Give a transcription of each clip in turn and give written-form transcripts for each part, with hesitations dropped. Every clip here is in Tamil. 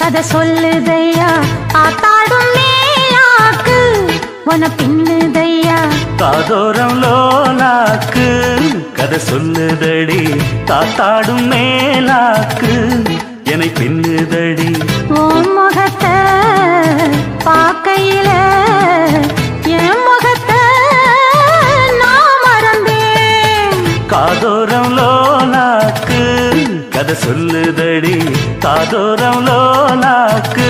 கதை சொல்லுதையா ஆத்தாடும் மேலாக்கு உன பின்னுதையா காதோரம் லோலாக்கு கதை சொல்லுதடி காத்தாடும் மேலாக்கு என்னை பின்னுதடி ஓ முகத்தை பார்க்கையில என் முகத்தை நான் மறந்தேன் காதோரம் லோலாக்கு கதை சொல்லுதடி காதோரம் லோலாக்கு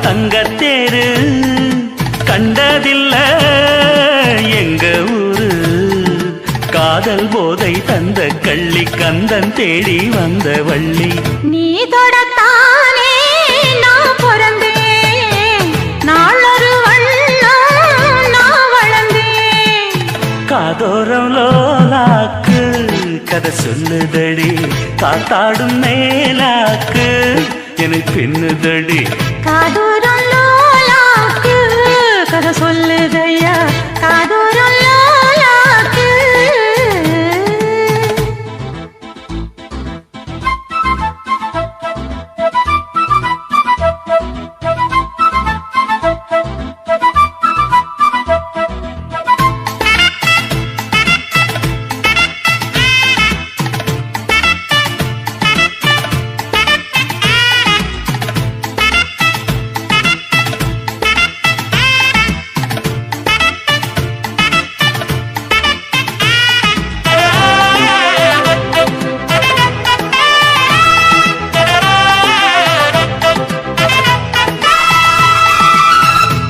தங்கத்தேரு கண்டதில்ல எங்க ஊரு காதல் போதை தந்த கள்ளி கந்தன் தேடி வந்த வள்ளி நீ தொடத்தானே நான் பிறந்தேன் நாளொரு வண்ணம் நான் வளர்ந்தேன் காதோரம் லோலாக்கு கதை சொல்லுதடி காத்தாடும் மேலாக்கு எனக்கு பின்னுதடி காதோரம் லோலாக்கு கதை சொல்லுதையா காதோரம் லோலாக்கு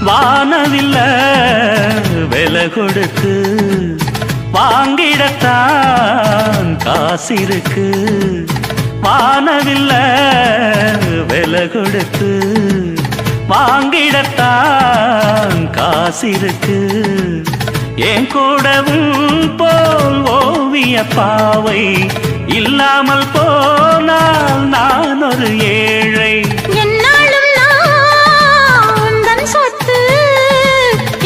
வானவில்ல விலை கொடுத்து வாங்கிடத்தான் காசிருக்கு வானவில்ல விலை கொடுத்து வாங்கிடத்தான் காசிருக்கு என் கூடவும் போல் ஓவிய பாவை இல்லாமல் போனால் நான் ஒரு ஏழை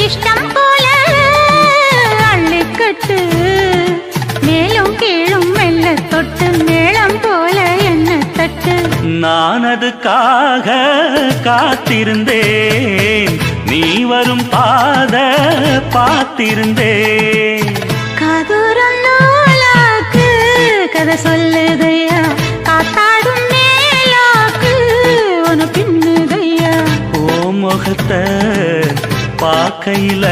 இஷ்டம் போல அள்ளிக்கட்டு மேலும் கீழும் மெல்ல தொட்டு மேளம் போல என்ன தட்டு நான் அதுக்காக காத்திருந்தேன் நீ வரும் பாத பார்த்திருந்தேன் காதோரம் லோலாக்கு கதை சொல்லுதையா காத்தாடும் மேலாக்கு உன பின்னுதையா ஓ முகத்தை பார்க்கையில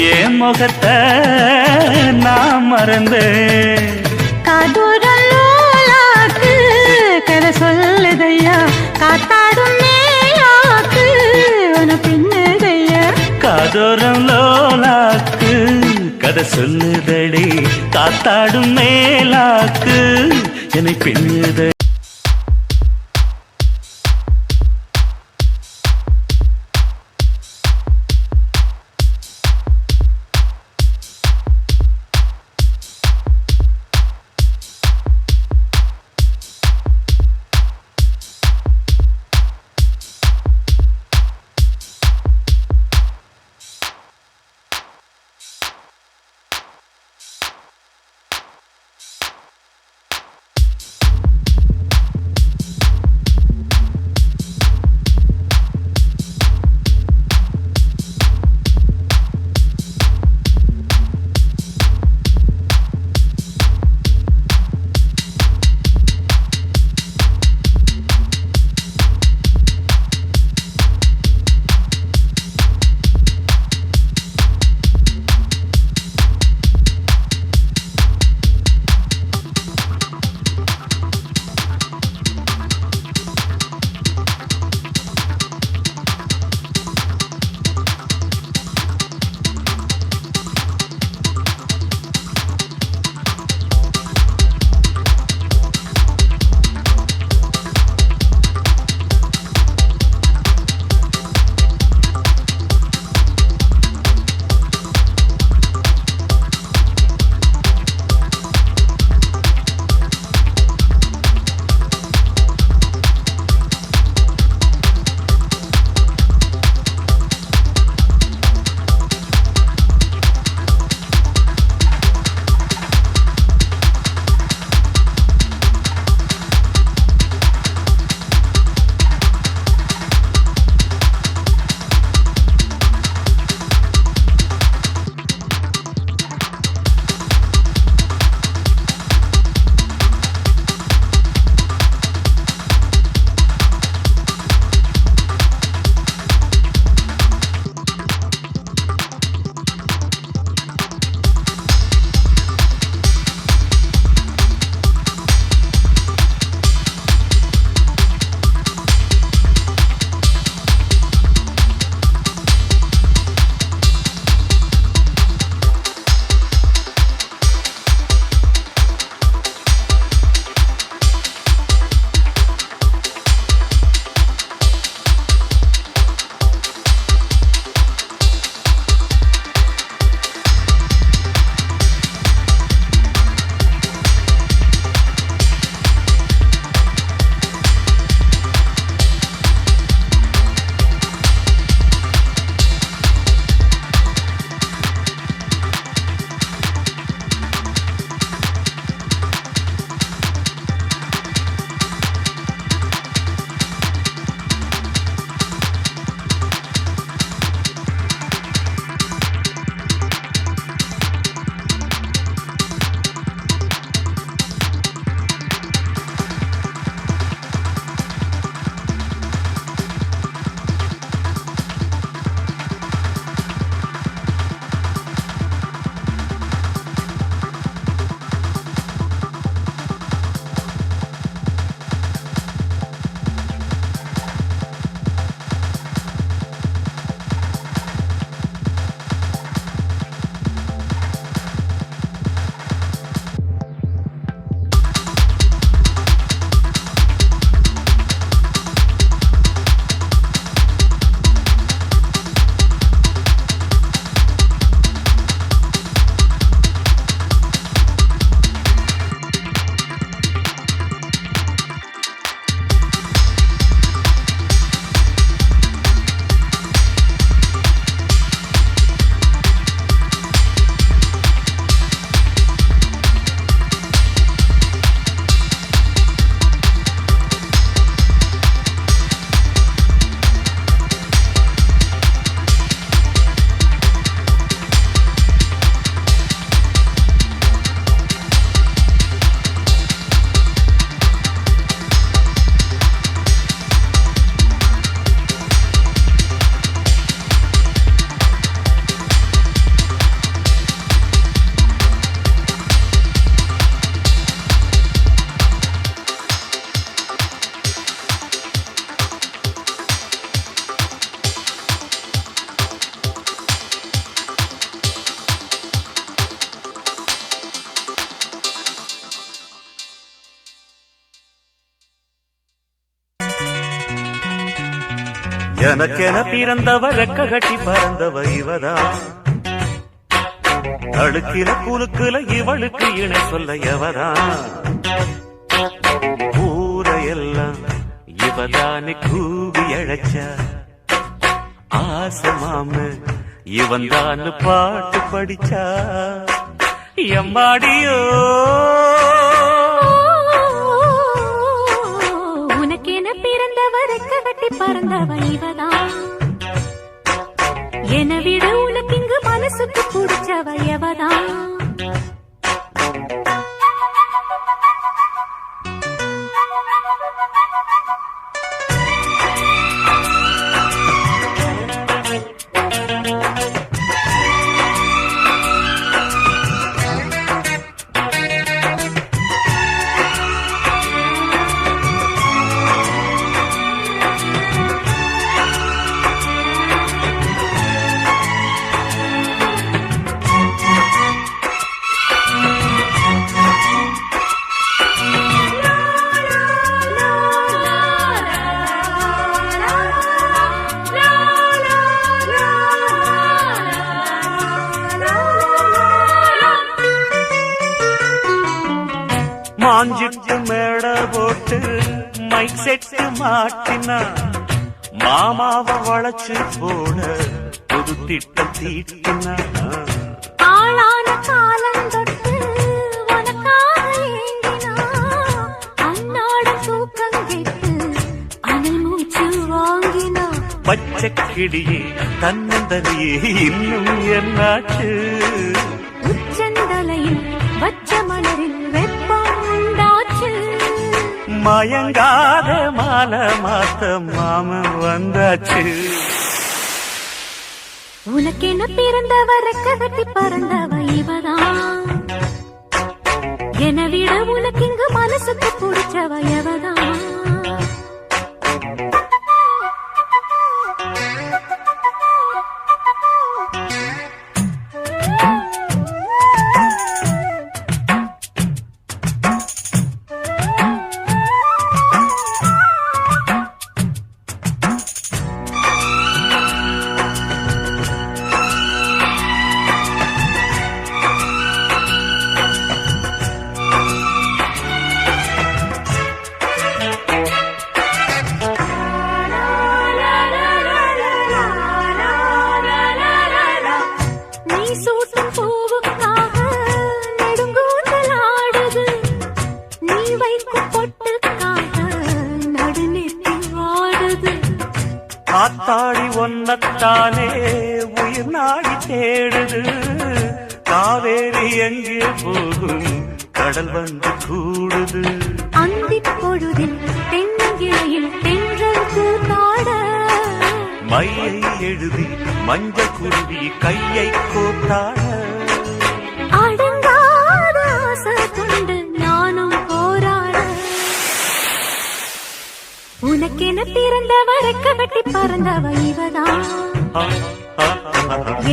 என் முகத்தை நான் மறந்தேன் காதோரம் லோலாக்கு கதை சொல்லுதையா காத்தாடும் மேலாக்கு உன பின்னுதையா காதோரம் லோலாக்கு கதை சொல்லுதடி காத்தாடும் மேலாக்கு என்னை பின்னுத எனக்கென பிறந்தவ ரெக்க கட்டி பறந்தவ இவதான் அழுக்கில குலுக்குல இவளுக்கு இணை சொல்ல எவதான் ஊரையெல்லாம் இவதானே கூவி அழைச்சா ஆசமாம இவன் தான் பாட்டு படிச்சா எம்மாடியோ உனக்கென பிறந்தவர் கட்டி பறந்தவ இவதான் என விட உனக்கு இங்கு மனசுக்கு பிடிச்சவ எவதான் மாஞ்சிட்டு மேட போட்டு மைக் செட்டு மாட்டினா மாமாவை வளைச்சு போட புது திட்டம் தீட்டினா ஆளான காலம் தொட்டு உனக்காக ஏங்கினா அன்னாட தூக்கம் கெட்டு அனல் மூச்சு வாங்கினா பச்சை கிடியே தன்னந்தனியே இன்னும் என்னாச்சு உச்சந்தலையில் வச்ச மலரில் வெப்பம் உண்டாச்சு மயங்காத மாலை மாத்த மாமன் வந்தாச்சு உனக்கென பிறந்தவ ரெக்க கட்டி பறந்தவ இவதான் என விட உனக்கு இங்கு மனசுக்கு பிடிச்சவ எவதான் காத்தாடி ஒன்னத்தானே உயிர் நாடி தேடுது காவேரி எங்கே போகும் கடல் வந்து கூடுது அந்திப் பொழுதில் தென்னங்கிளையில் தென்றல் கூத்தாட மையை எழுதி மஞ்ச குருவி கையை கோத்தாட அடங்காத ஆசை கொண்டு நானும் போராட உனக்கென பிறந்தவ ரெக்க கட்டி பறந்தவ இவதான்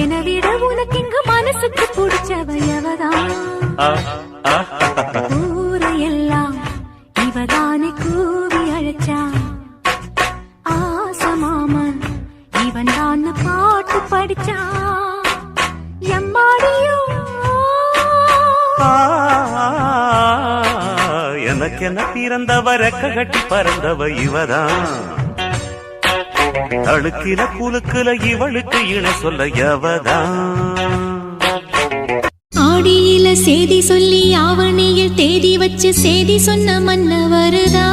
என விட உனக்கு இங்கு மனசுக்கு பிடிச்சவ எவதான் ஊரையெல்லாம் இவதானே கூவி அழைச்சா ஆசமாமன் இவன் தான் பாட்டு படிச்சா எம்மாடியோ எனக்கென பிறந்தவ ரெக்க கட்டி பறந்தவ இவதான் அழுக்கில குலுக்குல இவளுக்கு இணை சொல்ல எவதான் ஆடியில சேதி சொல்லி ஆவணியில் தேதி வச்சு சேதி சொன்ன மன்னவருதா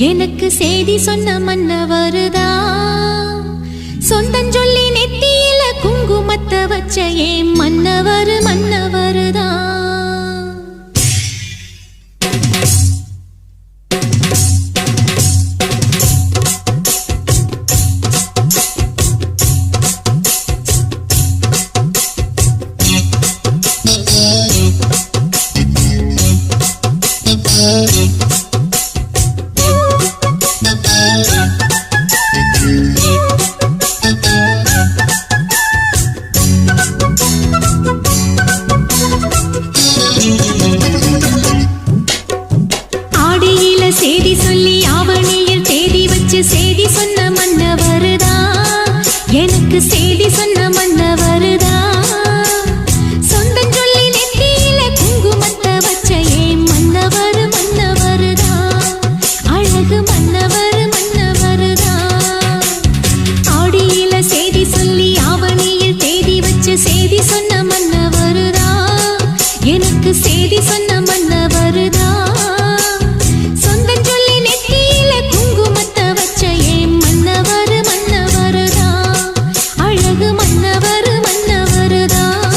எனக்கு சேதி சொன்ன மன்னவருதா சொந்தஞ்சொல்லி நெத்தியில குங்குமத்தை வச்ச ஏன் மன்னவரு மன்னவருதா சேதி சொல்லி ஆவணியில் தேதி வச்சு சேதி சொன்ன மன்னவருதான் மன்னவர் மன்னவருதான். ஆடியில செய்தி சொல்லி ஆவணியில் தேதி வச்சு செய்தி சொன்ன மன்னவருதான். எனக்கு செய்தி சொன்ன மன்னவருதான். சொந்தம் சொல்லி நெத்தியில குங்குமத்தை வச்ச ஏன் மன்னவர் மன்னவருதான். அழகு மன்னவர் மன்னவருதான்.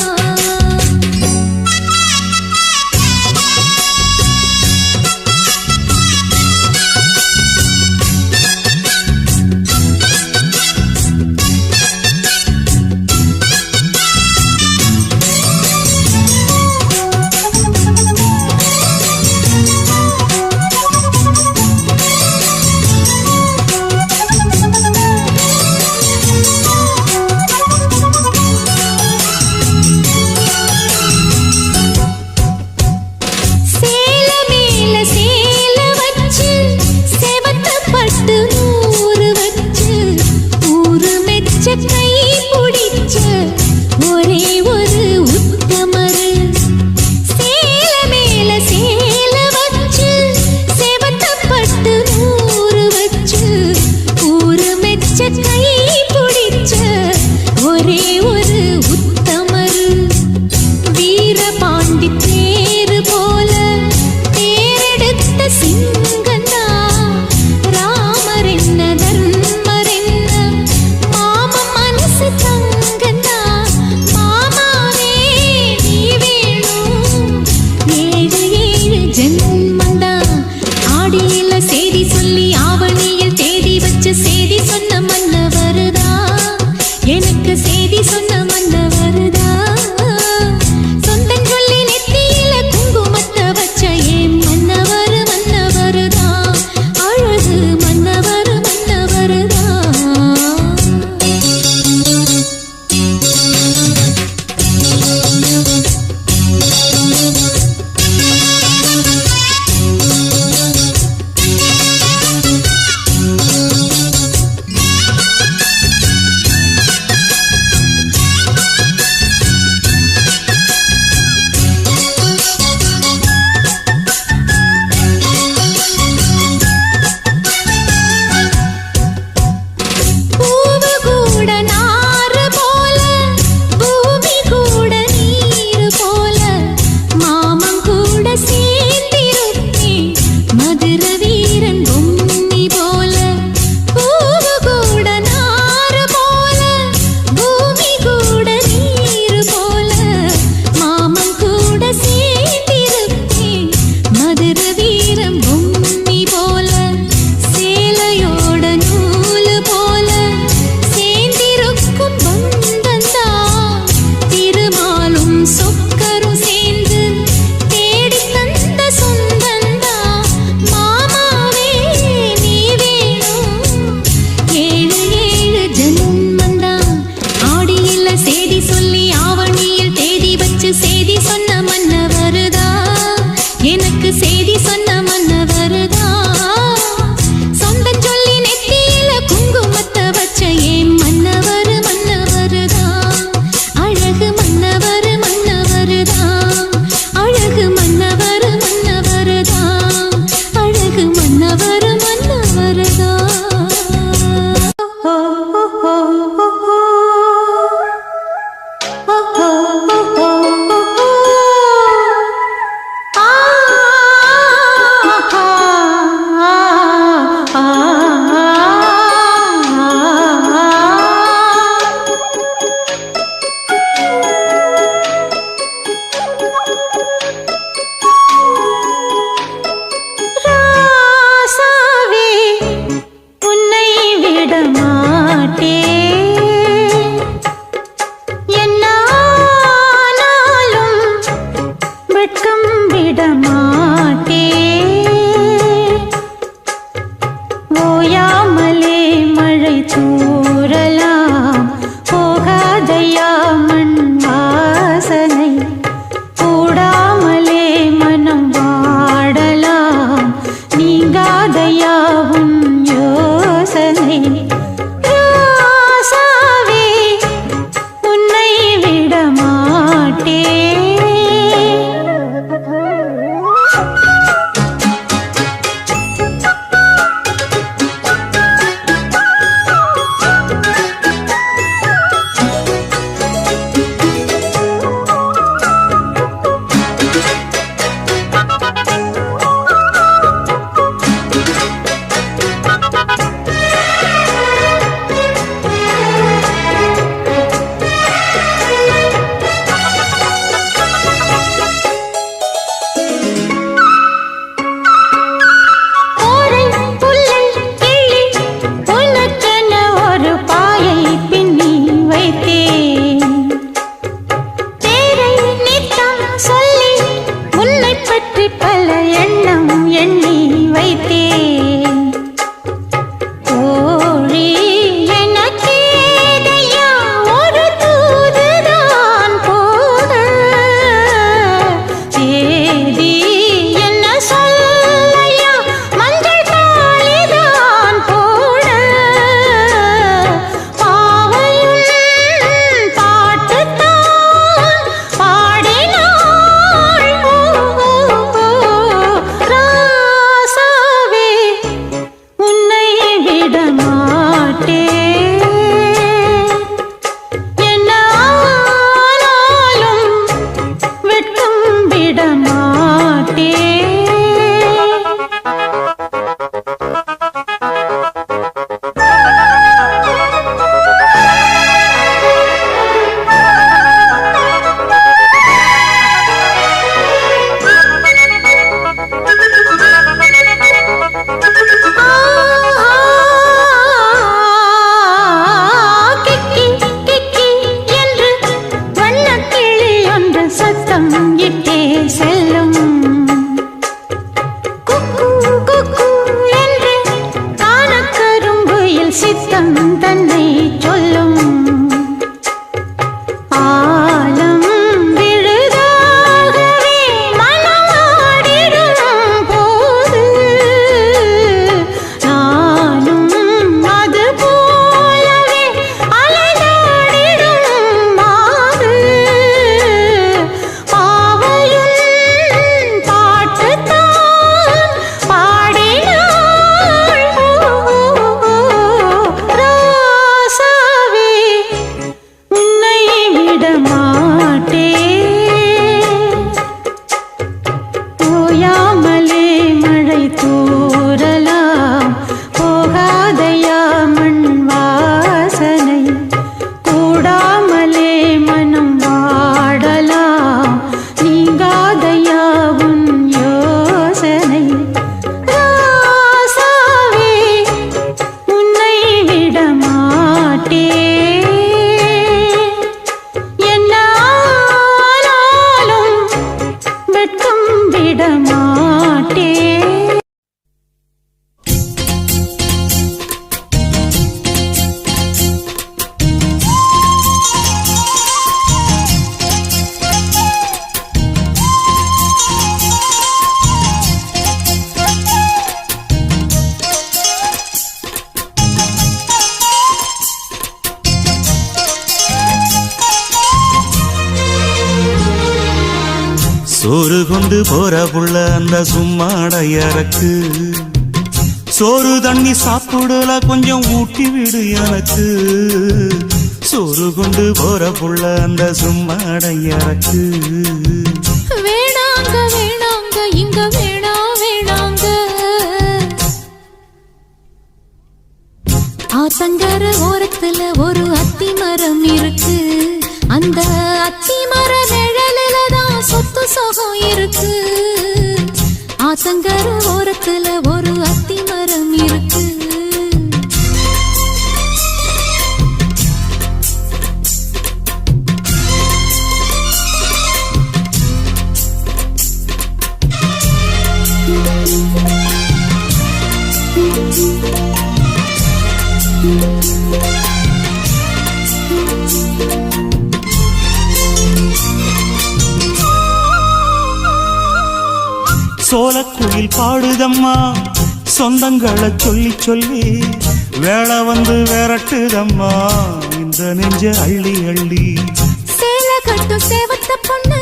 சோறு கொண்டு போற புள்ள அந்த சும்மாடையறக்கு சோறு தண்ணி சாப்பிடல கொஞ்சம் ஊட்டி விடு எனக்கு சோறு கொண்டு போற புள்ள அந்த சும்மாடையறக்கு வேணாங்க வேணாங்க இங்க வேணா வேணாங்க ஆத்தங்கர ஓரத்துல ஒரு அத்தி மரம் இருக்கு அந்த அத்தி மர நிழலில தான் சொத்து சுகம் இருக்கு ஆத்தங்கர ஓரத்துல ஒரு அத்தி மரம் இருக்கு சோலக்குயில் பாடுதம்மா சொந்தங்களை சொல்லி சொல்லி வேளை வந்து விரட்டுதம்மா இந்த நெஞ்ச அள்ளி அள்ளி சேல கட்டும் சேவத்த பொண்ணு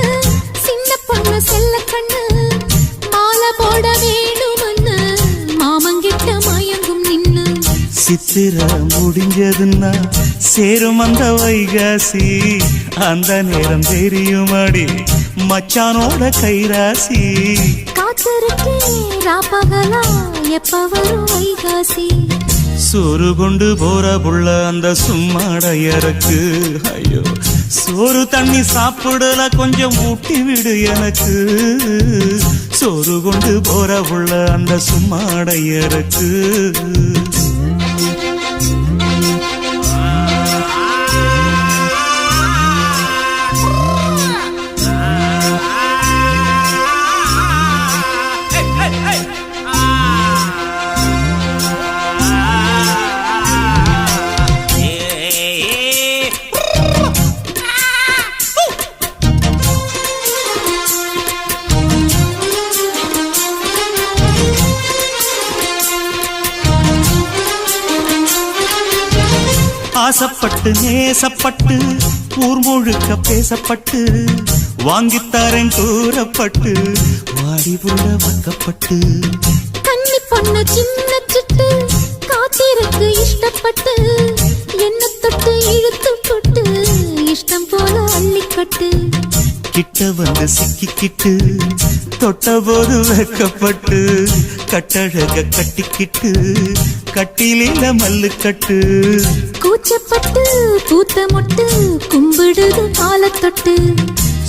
சின்ன பொண்ணு செல்ல கண்ணு மாலை போட வேணும்னு மாமங்கிட்ட மயங்கும் நின்னு சித்திர முடிஞ்சதுன்னா சேரும் அந்த வைகாசி அந்த நேரம் தெரியுமாடி மச்சானோட கைராசி காத்திருக்கேன் ராப்பகலா எப்ப வரும் வைகாசி சோறு கொண்டு போற புள்ள அந்த சும்மாடையறக்கு ஐயோ சோறு தண்ணி சாப்பிடல கொஞ்சம் ஊட்டி விடு எனக்கு சோறு கொண்டு போற புள்ள அந்த சும்மாடையறக்கு ஆசப்பட்டு நேசப்பட்டு ஊர் முழுக்க பேசப்பட்டு வாங்கித்தாரன் கூறப்பட்டு வாடி புள்ள வாக்கப்பட்டு கன்னி பொண்ணு சின்ன சிட்டு காத்தி இருக்கு இஷ்டப்பட்டு என்ன தொட்டு இழுத்து போட்டு இஷ்டம் போல அள்ளிக்கட்டு கிட்ட வந்து சிக்கிக்கிட்டு தொட்ட போது வெக்கப்பட்டு கட்டழக கட்டிக்கிட்டு கட்டிலில மல்லு கட்டு கூச்சப்பட்டு பூத்த மொட்டு கும்பிடுது கால தொட்டு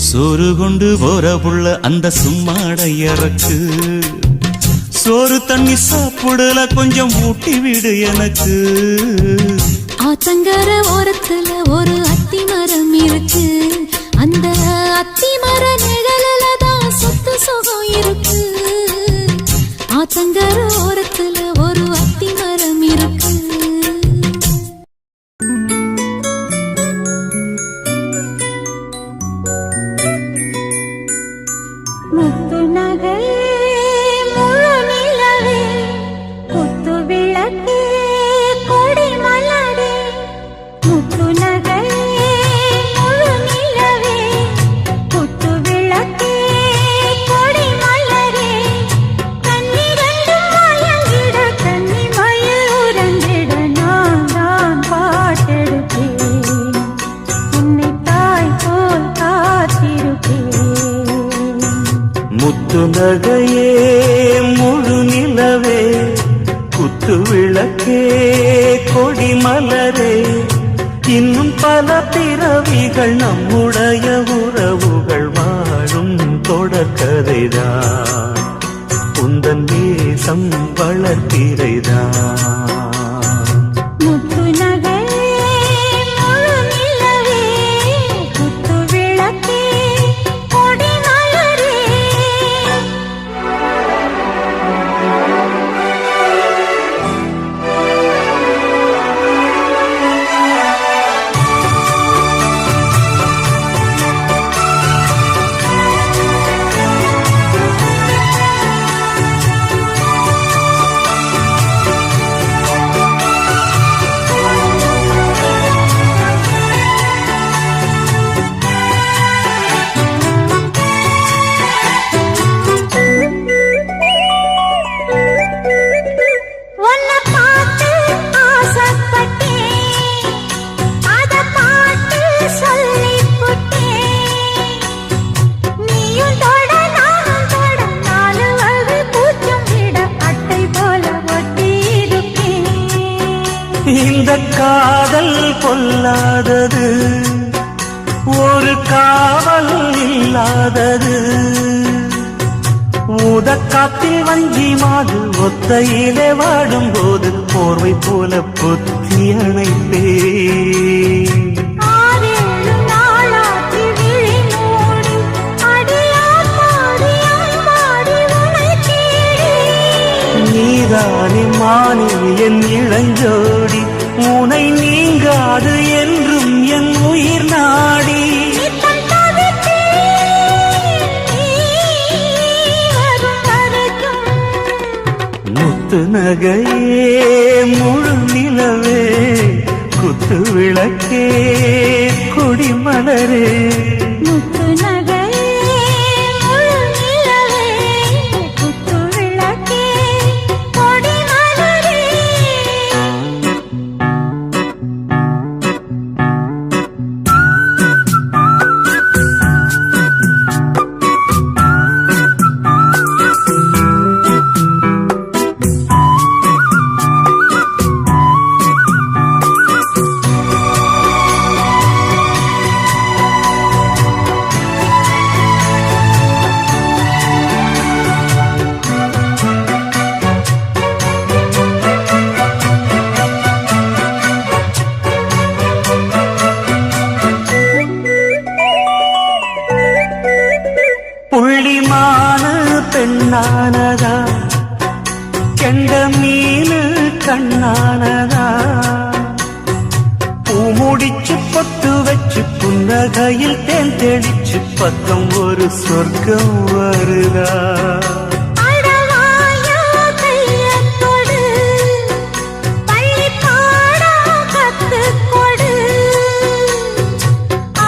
சோறு கொண்டு போற புள்ள அந்த சும்மாடை இறக்கு சோறு தண்ணி சாப்பிடல கொஞ்சம் ஊட்டி விடு எனக்கு ஆத்தங்கர ஓரத்துல ஒரு அத்தி மரம் இருக்கு அந்த அத்தி மர நிழலில தான் சொத்து சுகம் இருக்கு ஆத்தங்கர ஓரத்துல ஒரு அத்தி மரம் இருக்கு முத்து நகை முழு நிலவே குத்து விளக்கே கொடி மலரே முத்து நகை முழு நிலவே குத்து விளக்கே கொடி மலரே கண்ணிரண்டு மயங்கிட கண்ணி மயில் உறங்கிட நான் தான் பாட்டெடுப்பேன் உன்னை தாய் போல் காத்திருப்பேன் முத்து நகையே முழு நிலவே குத்து விளக்கே கொடி மலரே இன்னும் பல பிறவிகள் நம்முடைய உறவுகள் வாழும் தொடர்கதைதான் உந்தன் தேசம் வளர்த்திரைதான் முத்து நகை முழு நிலவே குத்து விளக்கே கொடி மலரே உன்னை பார்த்து ஆசைப்பட்டேன் அத பாட்டு சொல்லிப் புட்டேன் நீயும் தொட நானும் தொட நாலு வகை பூச்சும் விட அட்டை போல ஒட்டி இருப்பேன் இந்த காதல் பொல்லாதது ஒரு காவல் இல்லாதது ஊதக்காத்தில் வஞ்சி மாது ஒத்தையிலே வாடும் போது போர்வை போல பொத்தி அணைத்தேன் ஆறேழு நாளாகி விழி மூடி அடியார் பாடியாய் பாடி உனை தேடி நீதானே மானே என் இளஞ்சோடி உனை நீங்காது என்றும் என் உயிர் நாடி நித்தம் தவித்தேன் நீ வரும் வரைக்கும் முத்து நகையே முழு நிலவே குத்து விளக்கே கொடி மலரே முத்து நகை முழு நிலவே குத்து விளக்கே கொடி மலரே புள்ளிமானு பெண்ணானதா கெண்ட மீனு கண்ணானதா பூமுடிச்சு பொட்டு வச்சு புன்னகையில் தேன் தெளிச்சு பக்கம் ஒரு சொர்க்கம் வருதா அடவாயா கையத் தொடு பள்ளி பாடம் கத்துக் கொடு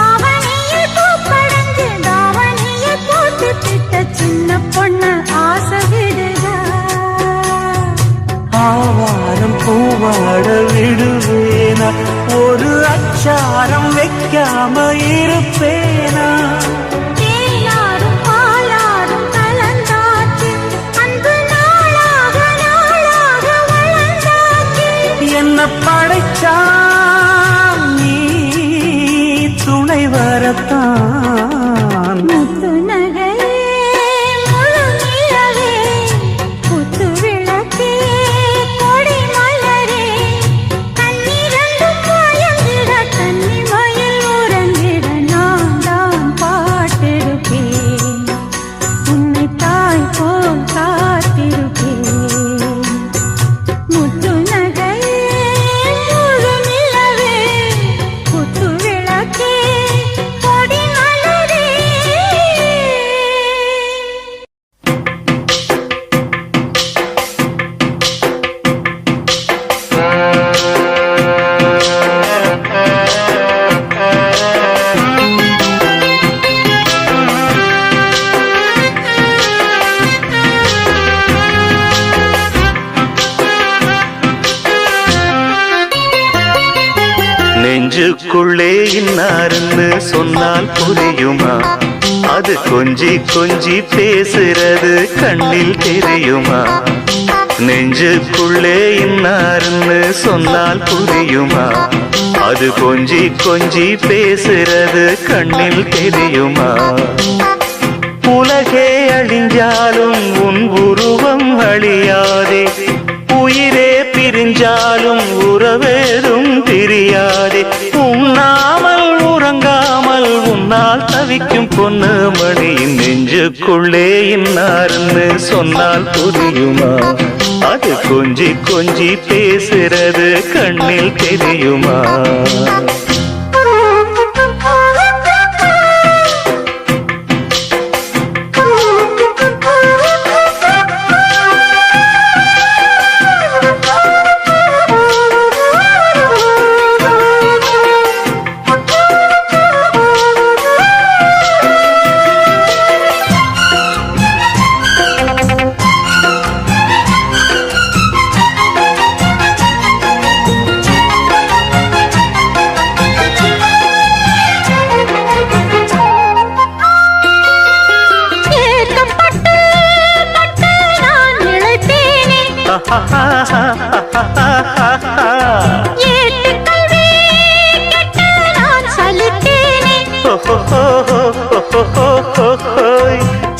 ஆவணியில் பூப்படைஞ்சு தாவணியில் போட்டு திட்ட சின்ன பொண்ணு ஆசை விடுதா ஆவாரம் பூ வாட விடுவேனா? ஒரு அச்சாரம் வைக்காம இருப்பேனா? தேனாரும் பாலாரும் கலந்தாச்சு, அன்பு நாளாக நாளாக வளர்ந்தாச்சு. என்ன படைச்சா நீ துணை வரத்தான். முத்து நகையே முழு நிலவே, குத்து விளக்கே கொடி மலரே, கண்ணிரண்டும் மயங்கிட கன்னி மயில் உறங்கிட நான் தான் பாட்டிருப்பேன், உன்னை தாய் போல் காத்திருப்பேன். முத்து நகையே முழு நிலவே, குத்து விளக்கே கொடி மலரே. நெஞ்சுக்குள்ளே இன்னாருன்னு சொன்னால் புரியுமா? அது கொஞ்சி கொஞ்சி பேசுறது கண்ணில் தெரியுமா? நெஞ்சுக்குள்ளே இன்னாருன்னு சொன்னால் புரியுமா? அது கொஞ்சி கொஞ்சி பேசுறது கண்ணில் தெரியுமா? உலகே அழிஞ்சாலும் உன் உருவம் அழியாதே, உயிரே பிரிஞ்சாலும் உறவேதும் பிரியாதே. உண்ணாமல் உறங்காமல் உன்னால் தவிக்கும் பொண்ணு மணியின் நெஞ்சுக்குள்ளே இன்னார்னு சொன்னால் புரியுமா? அது கொஞ்சி கொஞ்சி பேசுறது கண்ணில் தெரியுமா?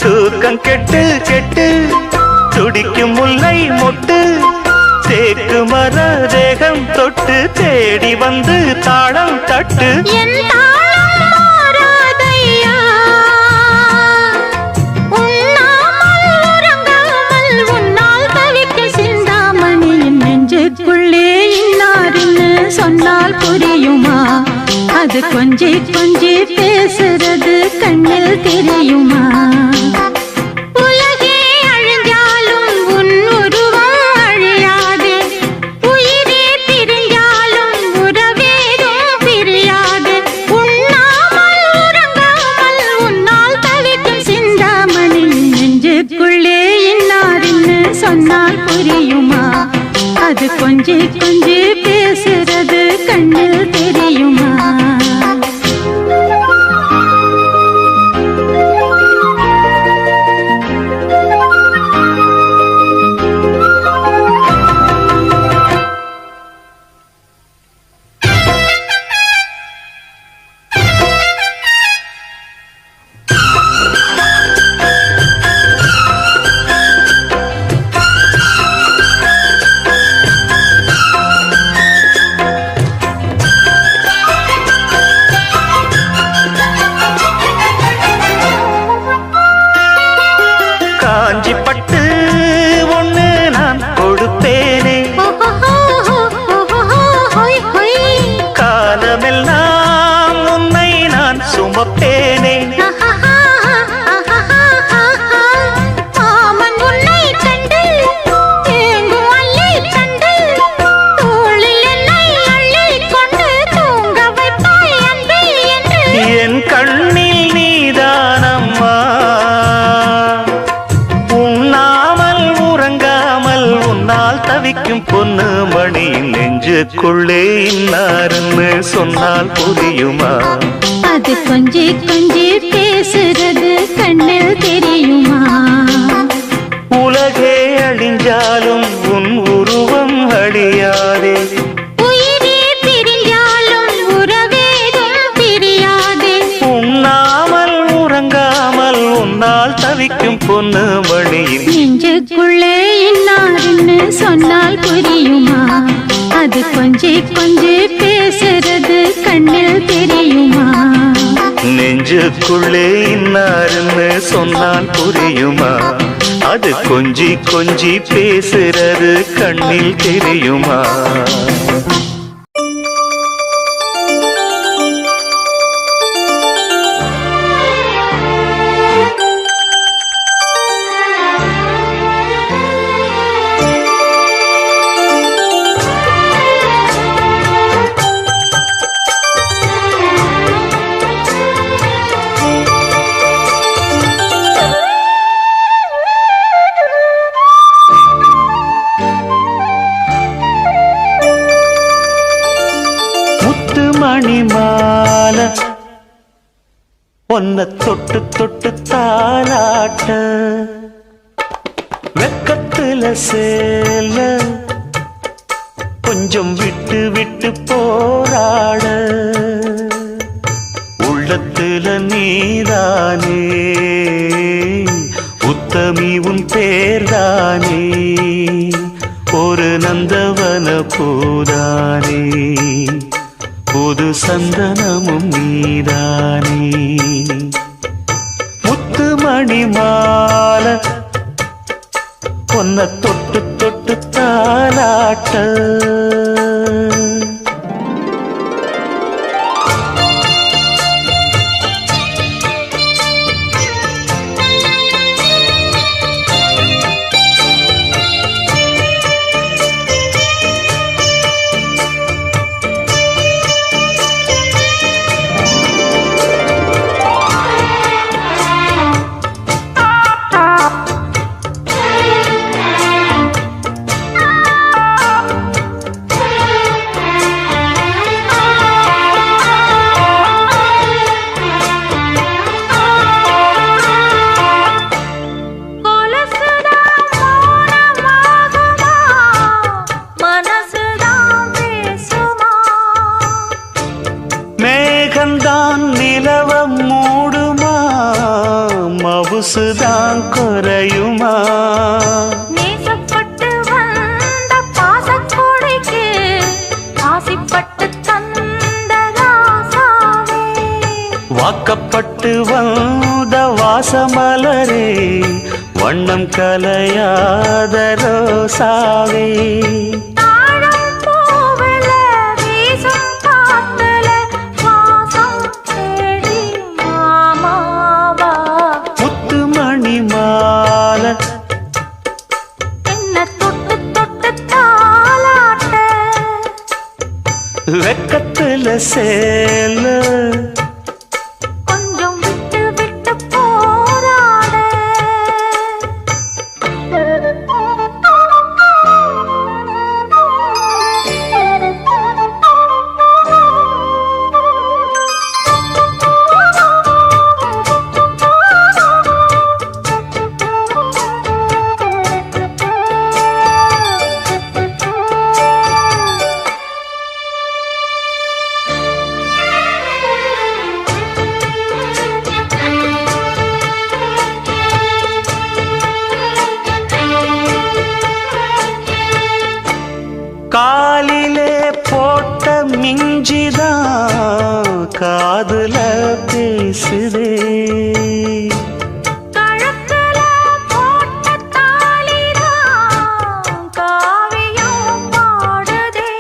தூக்கம் கெட்டு கெட்டு துடிக்கும் முல்லை மொட்டு, தேக்கு மர தேகம் தொட்டு தேடி வந்து தாளம் தட்டு. சொன்னால் புரியுமா? அது கொஞ்சி கொஞ்சி பேசுறது கண்ணில் தெரியுமா? உலகே அழிஞ்சாலும் உன் உருவம் அழியாது, உயிரே பிரிஞ்சாலும் உறவேதும் பிரியாது. உண்ணாமல் உறங்காமல் உன்னால் தவிக்கும் சிந்தாமணி நெஞ்சுக்குள்ளே இன்னாருன்னு சொன்னால் புரியுமா? அது கொஞ்சி கொஞ்சி பேசுறது கண்ணில் தெரியுமா? காஞ்சி பட்டு ஒண்ணு நான் கொடுப்பேனே, காலமெல்லாம் உன்னை நான் சுமப்பேனே. என் கண்ணில் நீதானம்மா, உண்ணாமல் உறங்காமல் உன்னால் தவிக்கும் பொண்ணு மணியின் நெஞ்சுக்குள்ளே இன்னாருன்னு சொன்னால் புரியுமா? அது கொஞ்சி கொஞ்சி பேசுறது கண்ணில் தெரியுமா? உலகே அழிஞ்சாலும் உன் உருவம் அழியாதே, உயிரே பிரிஞ்சாலும் உறவேதும் பிரியாதே. உண்ணாமல் உறங்காமல் உன்னால் தவிக்கும் பொண்ணு மணியின் நெஞ்சுக்குள்ளே இன்னாருன்னு சொன்னால் புரியுமா? அது கொஞ்சி கொஞ்சி பேசுறது கண்ணில் தெரியுமா? நெஞ்சுக்குள்ளே இன்னாருன்னு சொன்னால் புரியுமா? அது கொஞ்சி கொஞ்சி பேசுறது கண்ணில் தெரியுமா? மணிமால ஒன்ன தொட்டு தொட்டு தாலாட்ட, வெக்கத்துல சேல கொஞ்சம் விட்டு விட்டு போராட, உள்ளத்துல நீதானே உத்தமி உன் பேர்தானே, ஒரு நந்தவன பூதானே புது சந்தனமும் நீதானே. முத்து மணி மால பொன்ன தொட்டு தொட்டு தாலாட்ட, மேகந்தான் நிலவம் மூடுமா, மவுசுதான் குறையுமா? நேசப்பட்டு வந்த பாசக்கொடைக்கு ஆசைப்பட்டு தந்த ராசாவே, வாக்கப்பட்டு வந்த வாசமலரே வண்ணம் கலையாத ரோசாவே, வெக்கத்துல சேல கொஞ்சம் விட்டு விட்டு போராட, காலிலே போட்ட மிஞ்சிதான் காதுல பேசுதே, கழுத்துல போட்ட தாலிதான் காவியம் பாடுதே,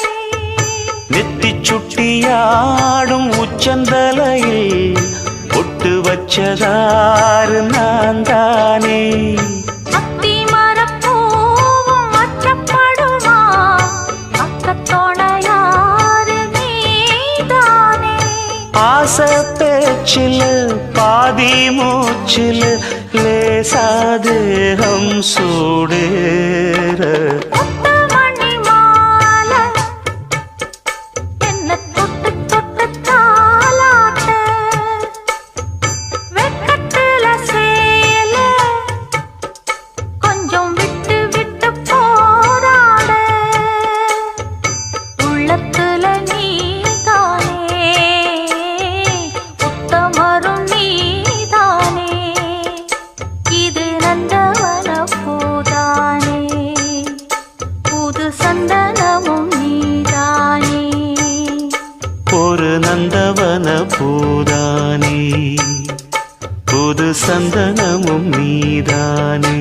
நெத்தி சுட்டியாடும் உச்சந்தலையில் பொட்டு வச்சதாறு நான் தானே, ஆசை பேச்சில் பாதி மூச்சில் லேசாதேகம் சூடேற, நந்தவன பூதானே புது சந்தனமும் நீதானே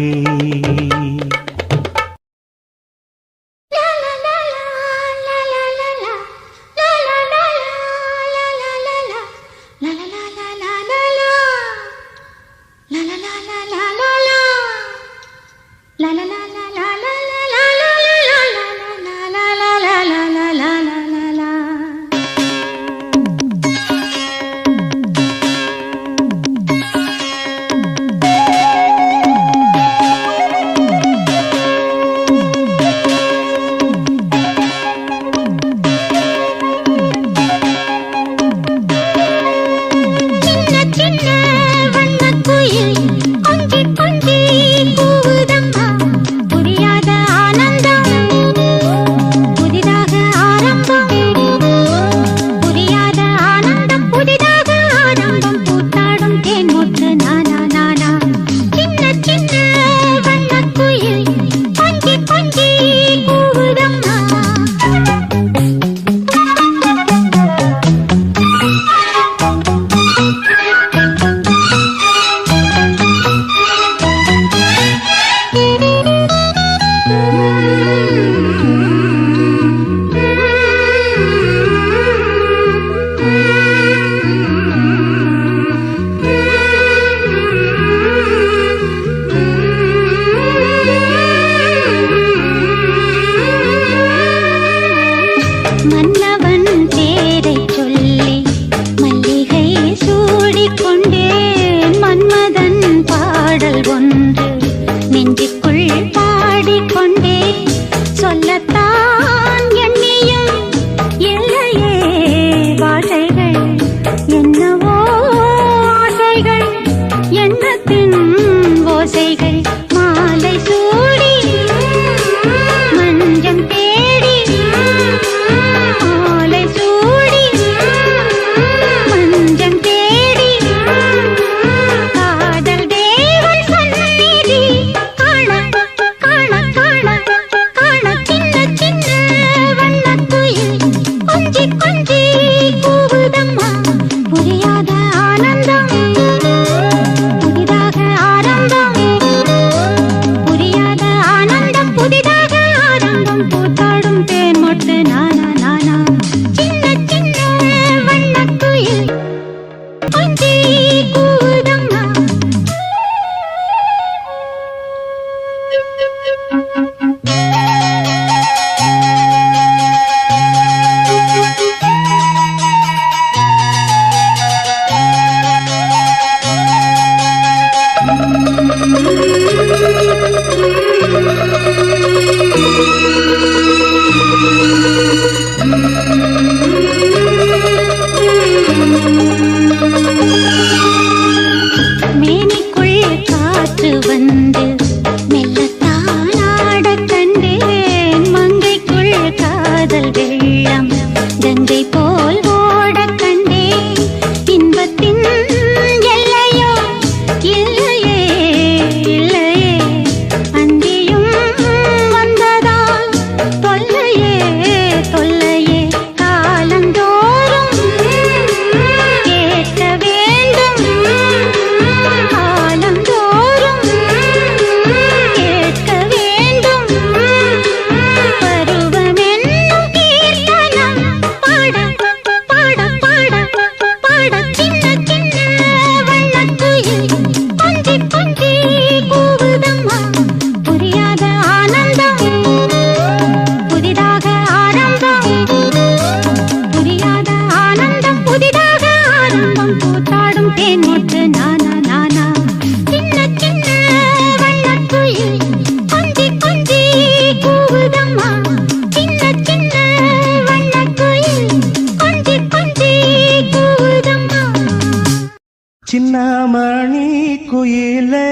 சின்னமணி குயிலே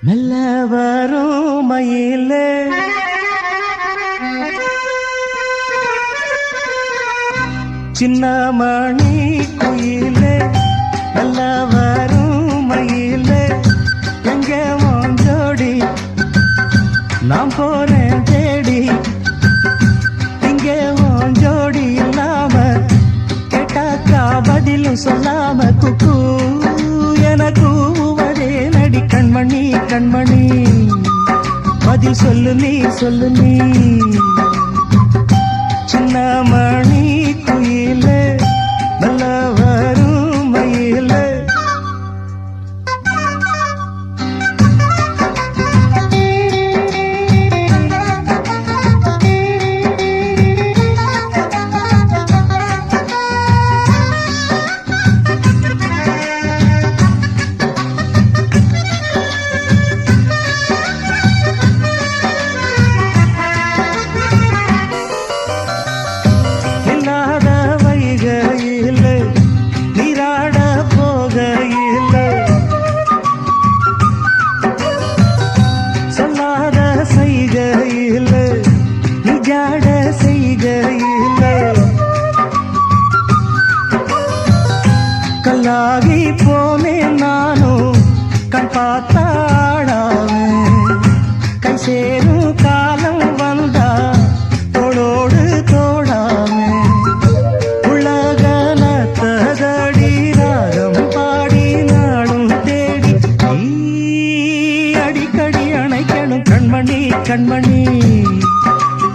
மெல்ல வரும் மயிலே சின்னமணி குயிலே மெல்ல வரும் மயிலே எங்கே ஜோடி நான் போறேன் தேடி பதில் சொல்லு நீ சொல்லு நீ சின்ன மணி குயில நல்ல வரும் மயில இல்லாத வைகையில் நீராட போகையில் சொல்லாத செய்கையில் நிஜாட செய்கையில் கல்லாகி போனேன் நானும் கண் பார்த்தாடாவேன் கை சேரும் காலம் வந்தா தோளோடு தோடாமே உலகனத்தடி ராகம் பாடி நாடும் தேடி நீ அடிக்கடி அணைக்கணும் கண்மணி கண்மணி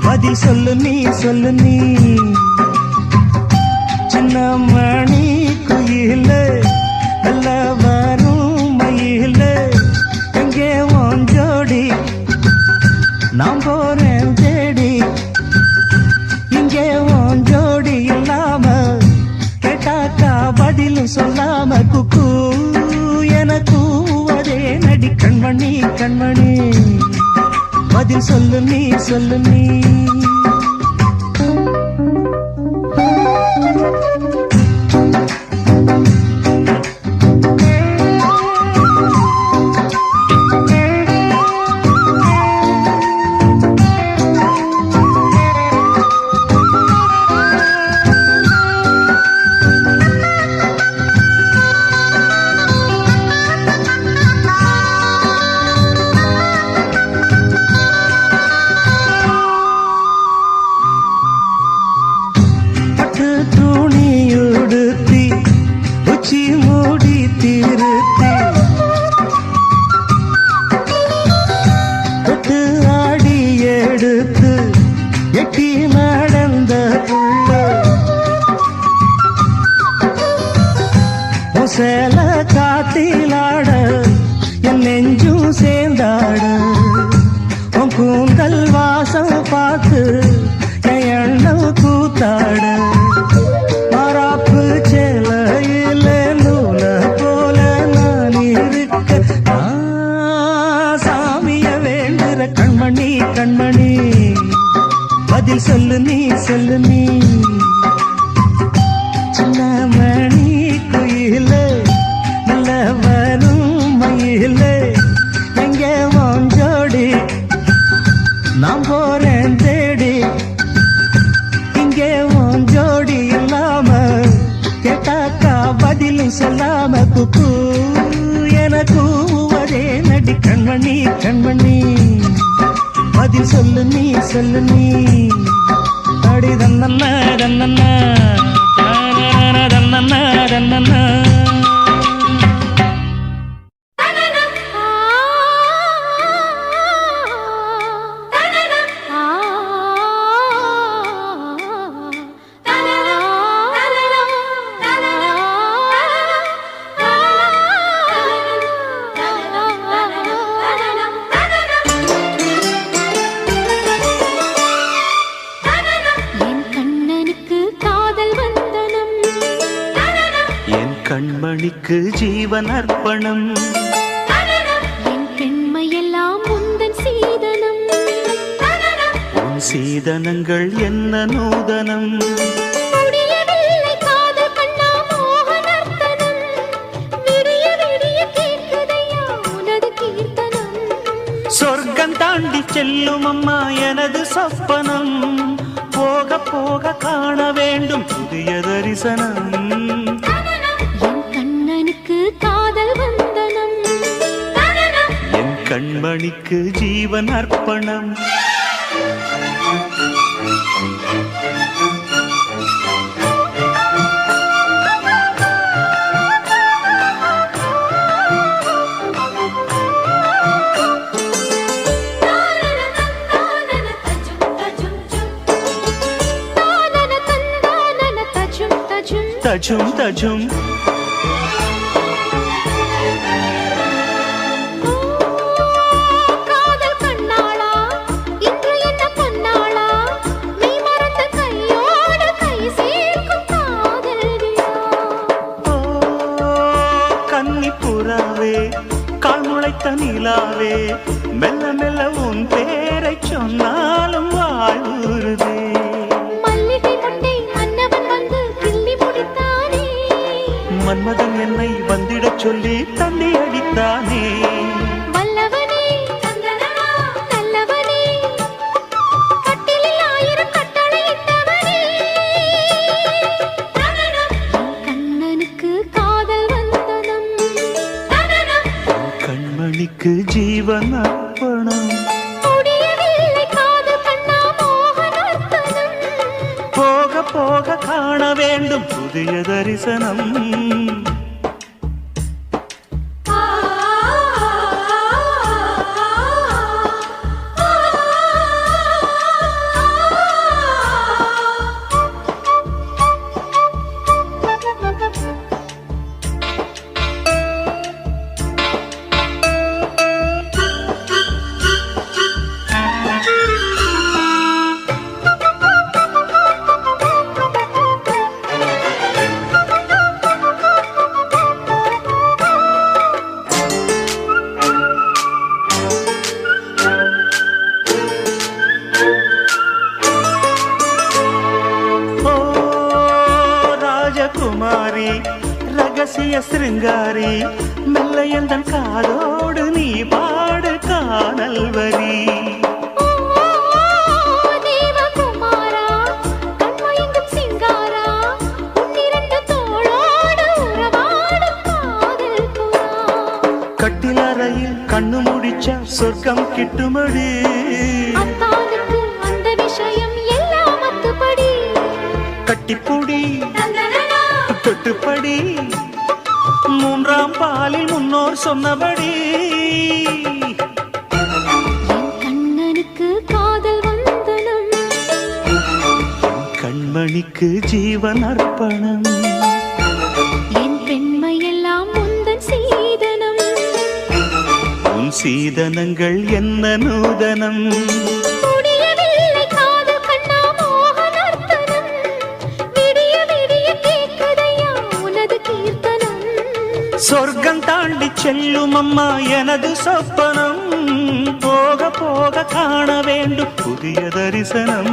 பதில் சொல்லு நீ சொல்லு நீ சின்ன மணி குயில நல்ல வரும் மயில எங்கே உன் ஜோடி நான் போறேன் தேடி இங்கே உன் ஜோடி இல்லாம கேட்டாக்கா பதிலும் சொல்லாம குக்கு எனக்கு அதே நடி கண்மணி கண்மணி பதில் சொல்லு நீ சொல்லு நீ பட்டு துணியுடுத்தி உச்சி மூடி திருத்தி தொட்டு ஆடி எடுத்து எட்டி நடந்த புள்ள சேல காத்திலாட என் நெஞ்சும் சேர்ந்தாட உன் கூந்தல் வாசம் பார்த்து என் எண்ணம் கூத்தாட மாறாப்பு சேலையில நூல போல நான் இருக்க சாமிய வேண்டுற கண்மணி கண்மணி பதில் சொல்லு நீ சொல்லு நீ சின்ன மணி குயில நல்ல வரும் மயில எங்கே உன் ஜோடி நான் போறேன் தேடி இங்கே உன் ஜோடி இல்லாம கேட்டாக்கா பதிலும் சொல்லாம குக்கு எனக்கு அதே நடி கண்மணி கண்மணி பதில் சொல்லு நீ சொல்லு நீ அடி தன்னன்ன தன்னன்ன தன்னன்ன தன்னன்ன என் கண்ணனுக்கு காதல் வந்தனம், என் கண்மணிக்கு ஜீவன் அர்ப்பணம் என் பெண்மையெல்லாம் முந்தன் சீதனம், உன் சீதனங்கள் என்ன நூதனம் முடியவில்லை காதல் கண்ணா மோகனர்த்தனம், விடிய விடிய கேட்குதையா உனது கீர்த்தனம், சொர்க்கம் தாண்டி செல்லும் அம்மா எனது சொப்பனம் போக போக காண வேண்டும் புதிய தரிசனம் என் கண்ணனுக்கு காதல் வந்தனம், என் கண்மணிக்கு ஜீவன் அர்ப்பணம் தஜும் தஜும் காதல் கண்ணாளா இன்று என்ன பொன்னாளா நீ மறந்த கையோடு கை சேர்க்கும் காதல் விழா ஓ கன்னி புறாவே கால் முளைத்த நிலாவே மெல்ல மெல்ல உன் பேரை சொன்னாலும் வாழ்வுறுதே மல்லிகை முட்டை மன்னவன் வந்து கிள்ளி முடித்தானே மன்மதன் என்னை வந்திடச் சொல்லி தள்ளி அடித்தானே வல்லவனே சந்தனனா நல்லவனே கட்டிலில் 1000 கட்டளையிட்டவனே கண்ணனுக்கு காதல் வந்தனம் கண்மணிக்கு ஜீவன் அர்ப்பணம் முடியவில்லை காதல் கண்ணா மோகனர்த்தனம் போக போக காண வேண்டும் புதிய தரிசனம் ஓ ராஜகுமாரி ரகசிய சிருங்காரி மெல்ல எந்தன் காதோடு நீ பாடு காணல் வரி தேவகுமாரா கண்மயங்கும் சிங்காரா உன்னிரண்டு தோளோடு உறவாடும் காதல் புறா கட்டிலறையில் கண்ணு முடிச்சா சொர்க்கம் கிட்டுமடி அத்தானுக்கு அந்த விஷயம் எல்லாம் அத்துப்படி கட்டிப்புடி தந்தனனா தொட்டுப்படி மூன்றாம் பாலில் முன்னோர் சொன்னபடி என் கண்ணனுக்கு காதல் வந்தனம் கண்மணிக்கு ஜீவன் அர்ப்பணம் என் பெண்மையெல்லாம் முந்தன் சீதனம் உன் சீதனங்கள் என்ன நூதனம் முடியவில்லை காதல் கண்ணா மோகனர்த்தனம் விடிய விடிய கேட்குதையா உனது கீர்த்தனம் சொர்க்கம் தாண்டி செல்லும் அம்மா எனது சொப்பனம் போக போக காண வேண்டும் புதிய தரிசனம்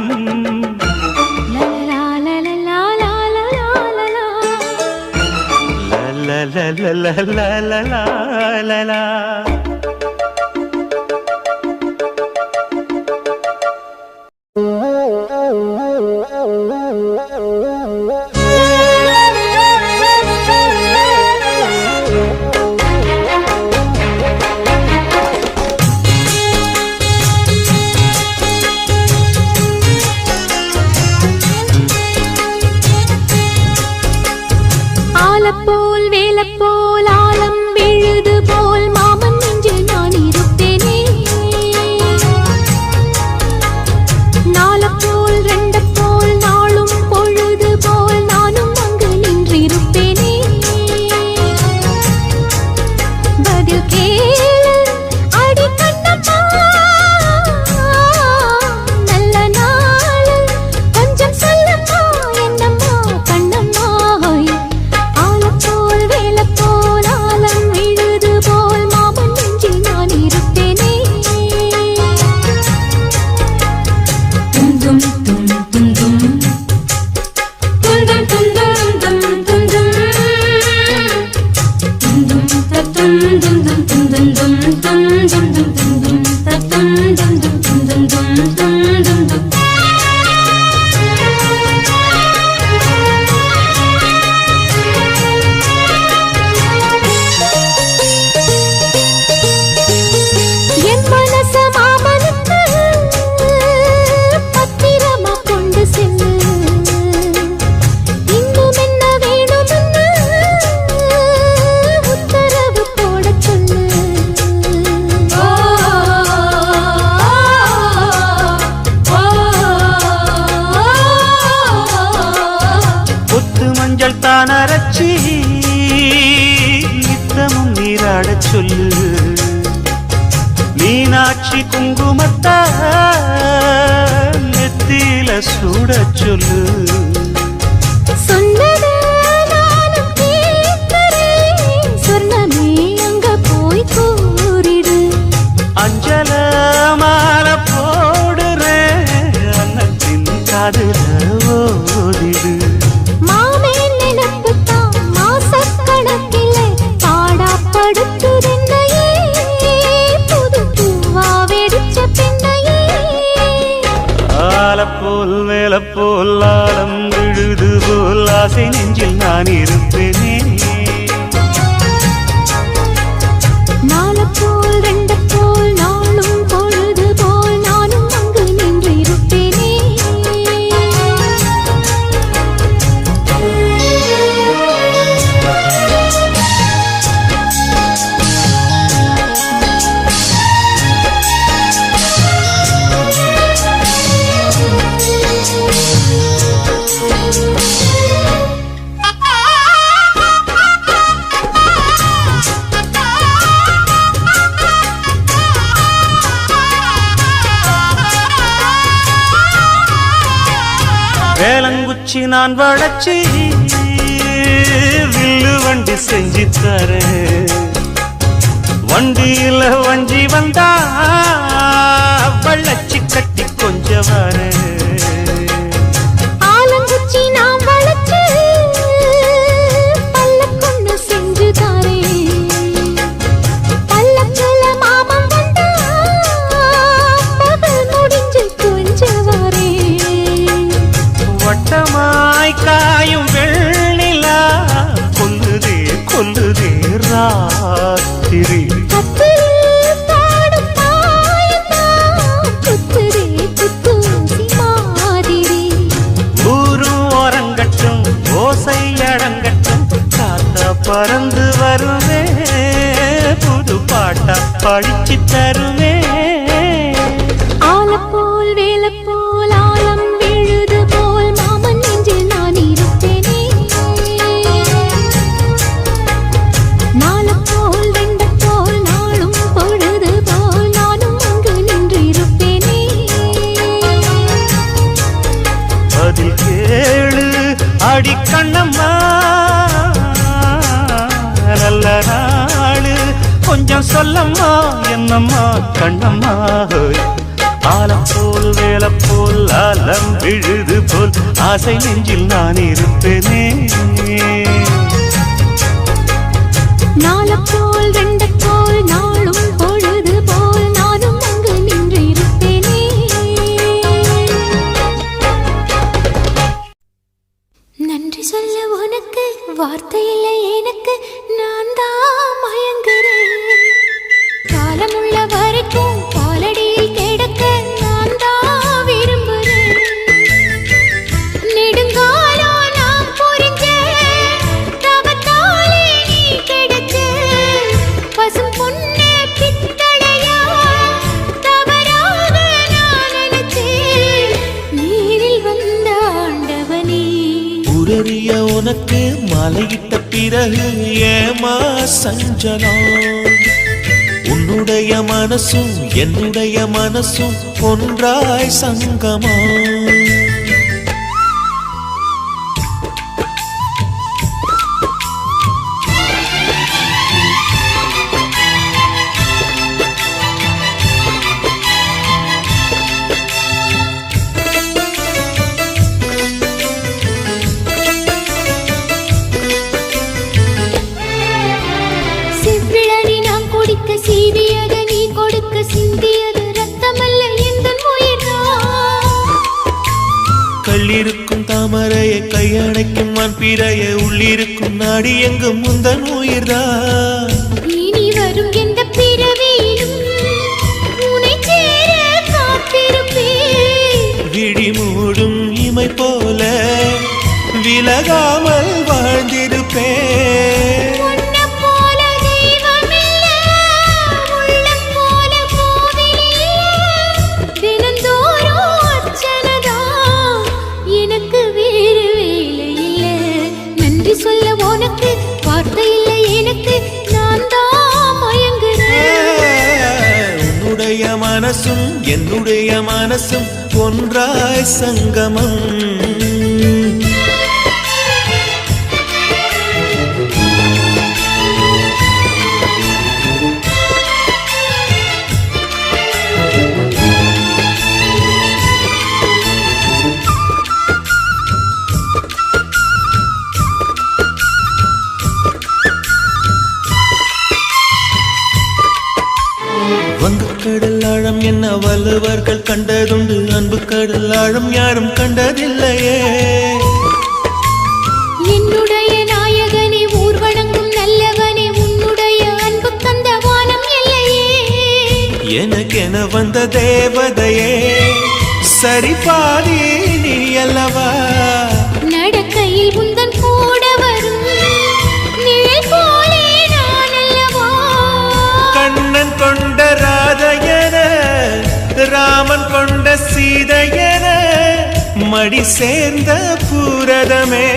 லலலா லலலா லலலா லலலலலலலலலலா. ஆலப்போல் வேலப்போல் ஆலம் விழுது போல் மாமன் சொல்லு மீனாட்சி குங்குமத்த நெத்தியில சூட சொல்லு சொன்னது நானும் கேட்கிறேன் சொர்ணமே அங்க போய் கூறிடு அஞ்சல மாலை போடுறேன் அன்னத்தின் காதுல ஓதிடு மாமே நினைப்புத்தான் மாசக்கணக்கிலே பாடாப்படுத்துதென்னையே புது பூவா வெடிச்ச பெண்ணையே ஆலப்போல் மேலப்போல் ஆழம் விழுது போல் ஆசை நெஞ்சில் நான் இருப்பேனே நாளப்போல் ரெண்டப்போல் நாளும் பொழுது போல் நானும் அங்கு நின்றிருப்பேனே வேலங்குச்சி நான் வளைச்சி வில்லு வண்டி செஞ்சு தரேன் வண்டியில வஞ்சி வந்தா வள்ளச்சி கட்டி கொஞ்சம் வரேன் ஆலங்குச்சி நான் வளைச்சு பல்லக்கொன்னு செஞ்சு தாரேன் பல்லக்குல மாமன் வந்தா பகல் முடிஞ்சு கொஞ்சம் வரேன் வட்டமாய் காயும் வெள்ளிலா கொல்லுதே கொல்லுதே ராத்திரி கத்திரில் பாடும் தாயத்தான் குத்துதே குத்தூசி மாதிரி ஊரும் ஓரங்கட்டும் ஓசை அடங்கட்டும் காத்தா பறந்து வருவே புது பாட்டா படிச்சு தருவே ஆலப்போல் வேலப்போல் ஆலம் விழுது போல் மாமன் நெஞ்சில் நான் இருப்பேனே நாளப்போல் வெண்டப்போல் நாளும் பொழுது போல் நானும் அங்கு நின்று இருப்பேனே அதில் கேளு அடி கண்ணம்மா நல்ல நாளு கொஞ்சம் சொல்லம்மா என்னம்மா கண்ணம்மா ஆலப்போல் வேலப்போல் ஆலம் விழுது போல் ஆசை நெஞ்சில் நான் இருப்பேனே நாளப்போல் வெண்டப்போல் நாளும் பொழுது போல் நானும் அங்கு நின்று இருப்பேனே நன்றி சொல்ல உனக்கு வார்த்தை இல்லை எனக்கு நான் தான் மயங்குறேன் காலமுள்ள வரைக்கும் காலடியில் கிடக்க நான் தான் விரும்புறேன் நெடுங்காலம் நான் புரிஞ்சேன் தவத்தாலே நீ கிடைச்ச பசும் பொண்ணு பித்தளையா தவறாக நான் நினைச்சேன் நீரில் வந்த ஆண்டவனே உரறிய உனக்கு மலையிட்ட பிறகு ஏமா சஞ்சலம் உன்னுடைய மனசும் என்னுடைய மனசும் ஒன்றாய் சங்கமா செவ்விழனி நாம் குடிக்க சீவியத நீ கொடுக்க சிந்தியது ரத்தமல்ல எந்தன் உயிர்தான் கள்ளிருக்கும் தாமரையை கையணைக்கும் வான்பிறைய உள்ளிருக்கும் நாடி எங்கும் முந்தன் உயிர்தான் இனி வரும் எந்த பிறவியிலும் உன்னை சேர காத்திருப்பேன் விழி மூடும் இமை போல விலகாமல் வாழ்ந்திருப்பேன் உன்னைப் போல தெய்வமில்ல, உள்ளம் போல கோவிலில்ல. தினந்தோறும் அர்ச்சனைதான், எனக்கு வேறு வேலை இல்ல. நன்றி சொல்ல உனக்கு வார்த்தை இல்லை எனக்கு, நான் தான் என்னுடைய மனசும் ஒன்றாய் சங்கமம். வங்கக்கடல் ஆழம் என்ன வள்ளுவர்கள் கண்டதுண்டு, அன்பு கடல் ஆழம் யாரும் கண்டதில்லையே. என்னுடைய நாயகனே ஊர்வலங்கும் நல்லவனே உன்னுடைய அன்பு கந்த வானம் இல்லையே. எனக்கென வந்த தேவதையே சரி பாதி நீ அல்லவா. நடக்கையில் உந்தன் கூட வரும் நிழல் போலே நான் அல்லவா. கண்ணன் கொண்ட ராதையன ராமன் கொண்ட சீதையன மடி சேர்ந்த பூரதமே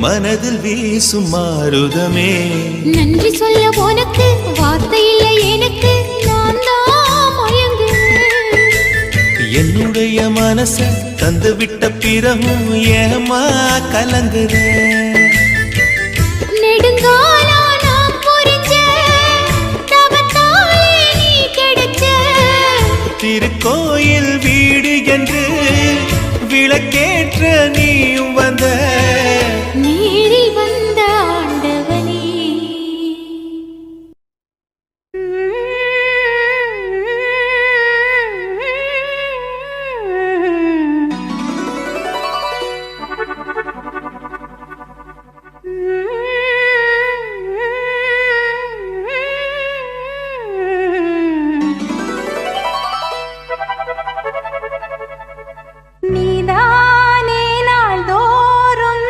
மனதில் வீசும் மாருதமே. நன்றி சொல்ல உனக்கு வார்த்தை இல்லை எனக்கு, நான் தான் மயங்குறேன். என்னுடைய மனச தந்து விட்ட பிறகும் ஏமா கலங்குற. நெடுங்காலா நான் புரிஞ்ச தவத்தாலே நீ கிடைச்ச. திருக்கோயில் வீடு என்று விளக்கேற்ற நீயும் வந்த. நேரில் வந்த ஆண்டவனே. நீதானே நாள்தோறும்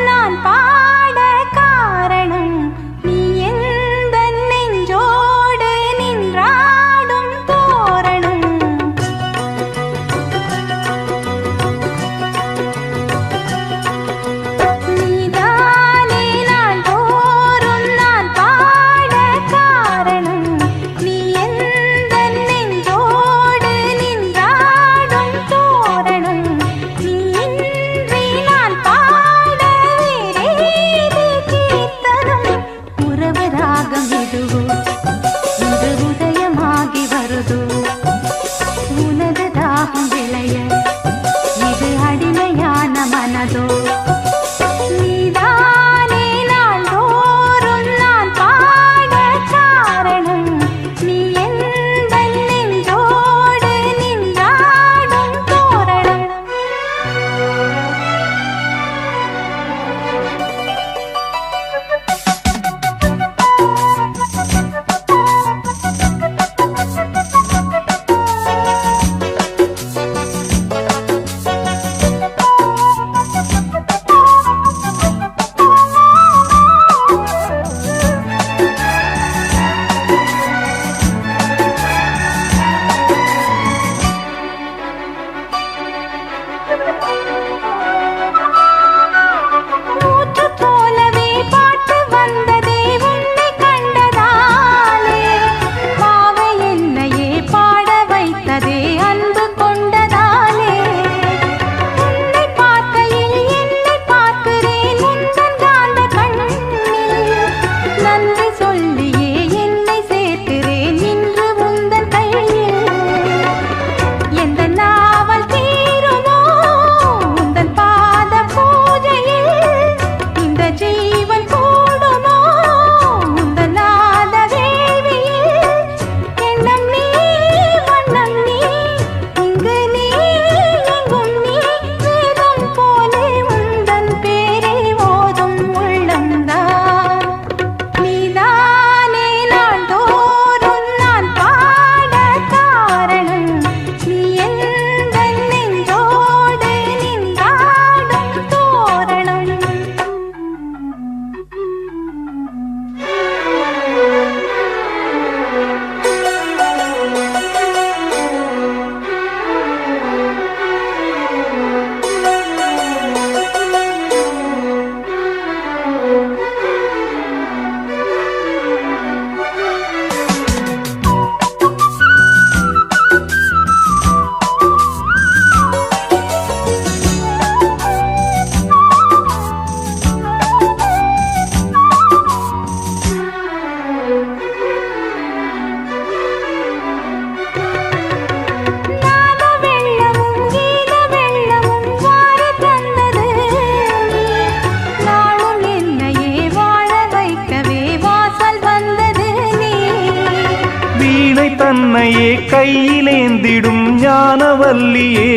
கையிலேந்திடும் ஞானவல்லியே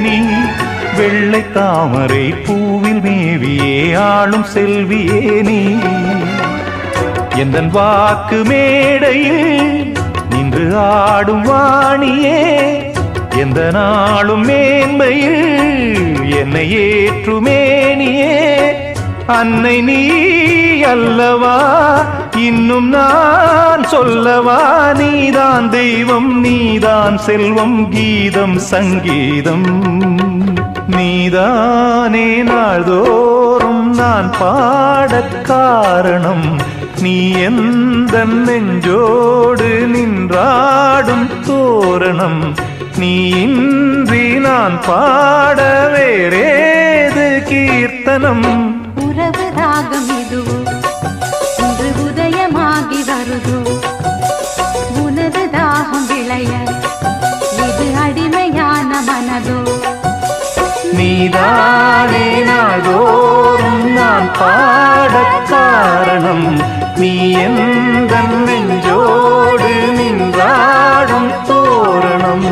நீ வெள்ளை தாமரை பூவில் மேவியே ஆளும் செல்வியே நீ எந்தன் வாக்கு மேடையில் நின்று ஆடும் வாணியே எந்த நாளும் மேன்மையில் என்னை ஏற்றுமேனியே அன்னை நீ அல்லவா இன்னும் நான் சொல்லவா நீதான் தெய்வம் நீதான் செல்வம் கீதம் சங்கீதம் நீதானே நாள்தோறும் நான் பாடக் காரணம் நீ எந்த நெஞ்சோடு நின்றாடும் தோரணம் நீ இன்றி நான் பாட வேறேது கீர்த்தனம் உறவு ராகம் இதுவோ இன்று உதயமாகி வருதோ உனது தாகம் விளைய இது அடிமையான மனதோ நீதானே நாள்தோறும் நான் பாடக் காரணம் நீ எந்த நெஞ்சோடு நின்றாடும் தோரணம்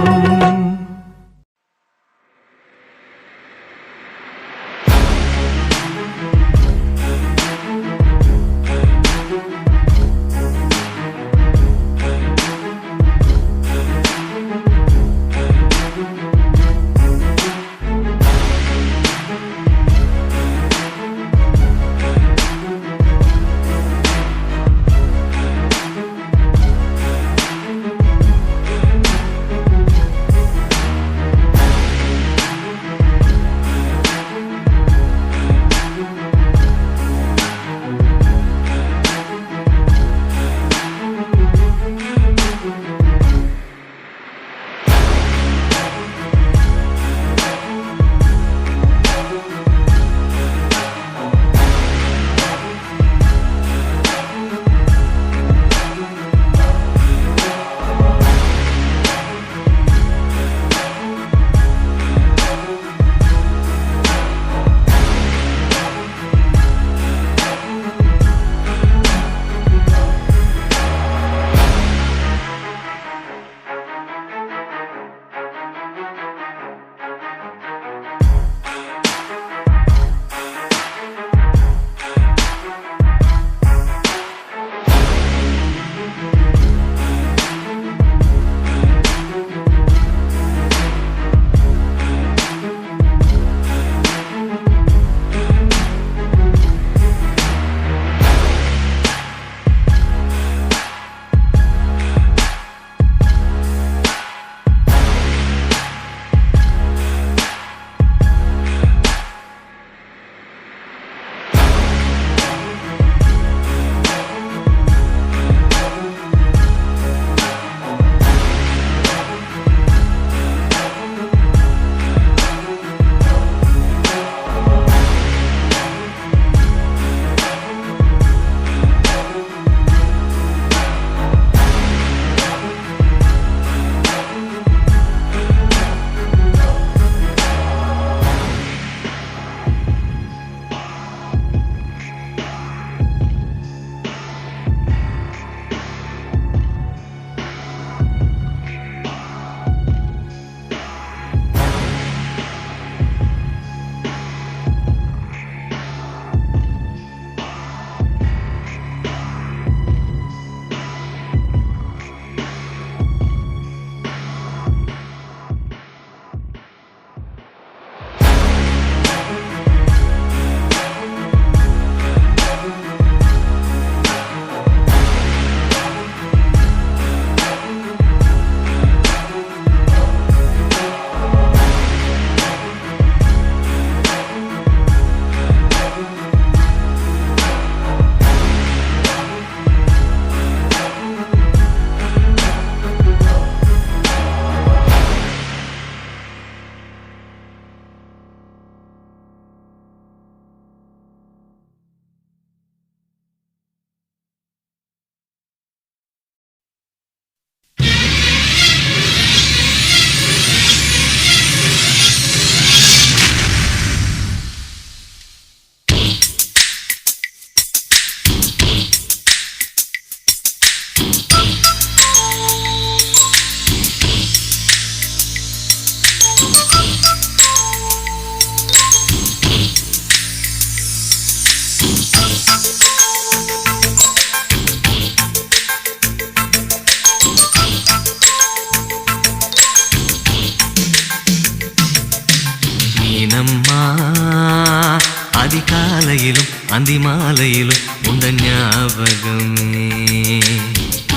அந்தி மாலையிலும் உண்ட ஞாபகமே.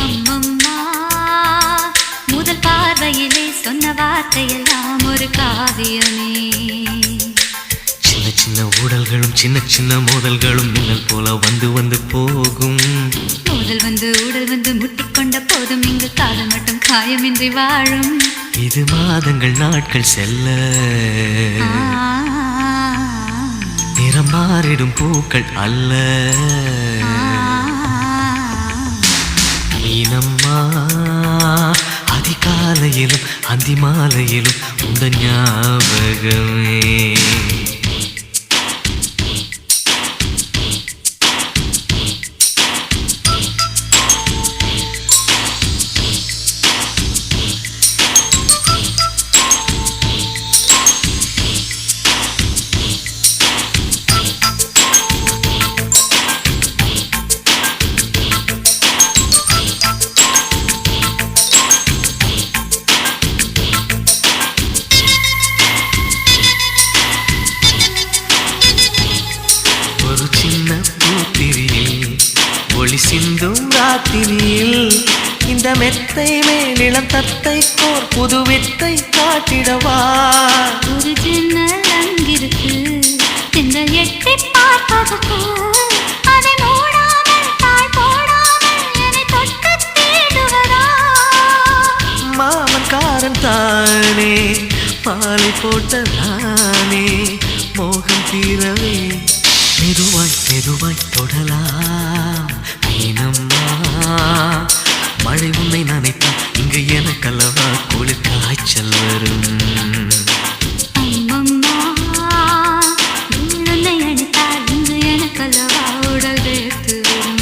அம்மம்மா, முதல் பார்வையிலே சொன்ன வார்த்தையெல்லாம் ஒரு காவியமே. சின்ன சின்ன ஊடல்களும் சின்ன சின்ன மோதல்களும் மின்னல் போல வந்து வந்து போகும். மோதல் வந்து ஊடல் வந்து முட்டிக்கொண்ட போதும் இங்கு காதல் மட்டும் காயமின்றி வாழும். இது மாதங்கள் நாட்கள் செல்ல நிறம் மாறிடும் பூக்கள் அல்ல. மீனம்மா, அதிகாலையிலும் அந்தி மாலையிலும் உந்த ஞாபகமே. ஒளி சிந்தும் ராத்திரியில் இந்த மெத்தை மேலிளம் தத்தை கோர் புது வித்தை காட்டிடவா. ஒரு ஜன்னல் அங்கிருக்கு, திங்கள் எட்டி பார்ப்பதற்கு. அதை மூடாமல் தாழ் போடாமல் என்னை தொட்டு தேடுவதா. மாமன்காரன் தானே மாலை போட்ட தானே மோகம் தீரவே மெதுவாய் மெதுவாய் தொடலாம். மீனம்மா, மழை உன்னை நினைத்தால் இங்கு எனக்கல்லவா குளிர் காய்ச்சல் வரும். அம்மம்மா, உன்னை அணித்தால் இங்கு எனக்கல்லவா உடல் வேர்த்து வரும்.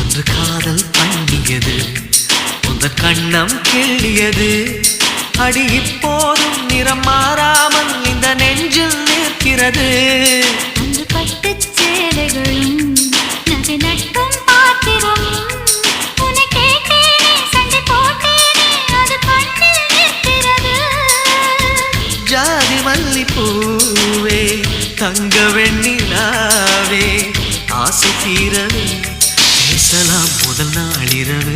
அன்று காதல் பண்ணியது உந்த கண்ணம் கிள்ளியது. அடி இப்போதும் நிறம் மாறாமல் இந்த நெஞ்சில் நிற்கிறது. அன்று பட்டுச் சேலைகளும் நகை நட்டும் பாத்திரம். உன்னை கேட்டேனே, சண்டை போட்டேனே, அது கண்ணில் நிற்கிறது. ஜாதி மல்லிப்பூவே தங்க வெண்ணிலாவே ஆசை தீரவே பேசலாம் முதல் நாளிரவு.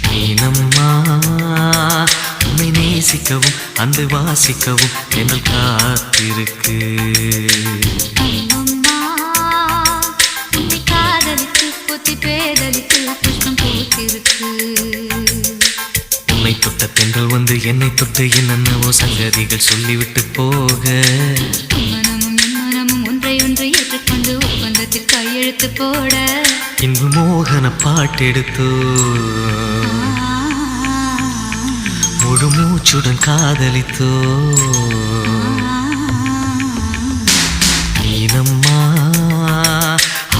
மீனம்மா, உன்னை நேசிக்கவும் அந்த வாசிக்கவும் எங்கள் காத்திருக்கு. அம்மம்மா, உன்னை காதலித்து பொத்தி பேதலித்து புஷ்பம் பூத்திருக்கு. உன்னை தொட்ட தென்றல் வந்து என்னை தொட்டு என்னென்னவோ சங்கதிகள் சொல்லிவிட்டு போக. மனமும் என் மனமும் ஒன்றை ஒன்று ஏற்றுக்கொண்டு ஒப்பந்தத்தில் கையெழுத்து போட. இன்பு மோகன பாட்டெடுத்தோ முழு மூச்சுடன் காதலித்தோ. மீனம்மா,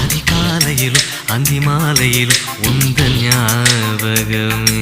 அதிகாலையிலும் அந்தி மாலையிலும் உந்தன் ஞாபகமே.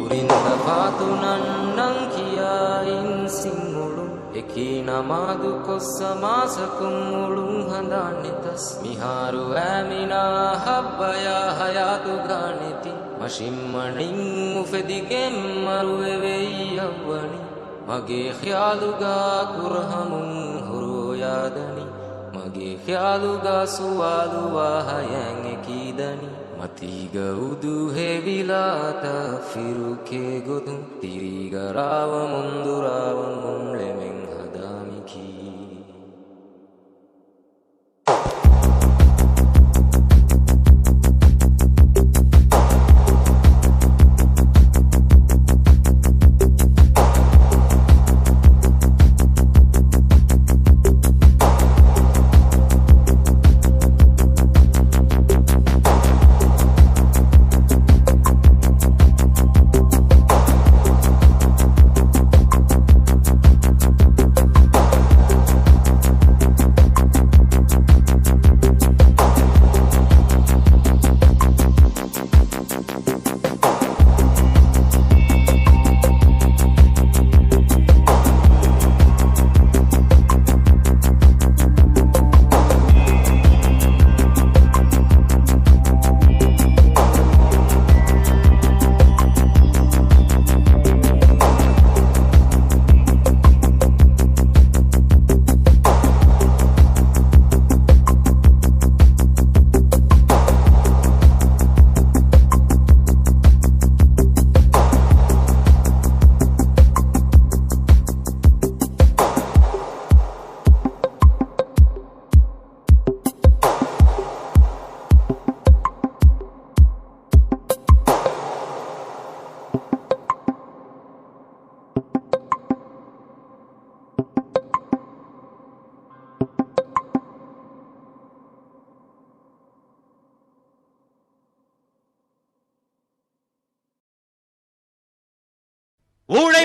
Urinda fatu nannang kiyain singulun Eki namadu kossa masakum ulun handanitas Miharu amina habbaya hayatu ganiti Mashimmaning ufedigem marueveyavani Mage khyaluga kurhamun huru yadani Mage khyaluga suwaluwa hayang ekidani Matiga udu hevilata firuke godum Tiriga rava mundurava munlemeng hadamiki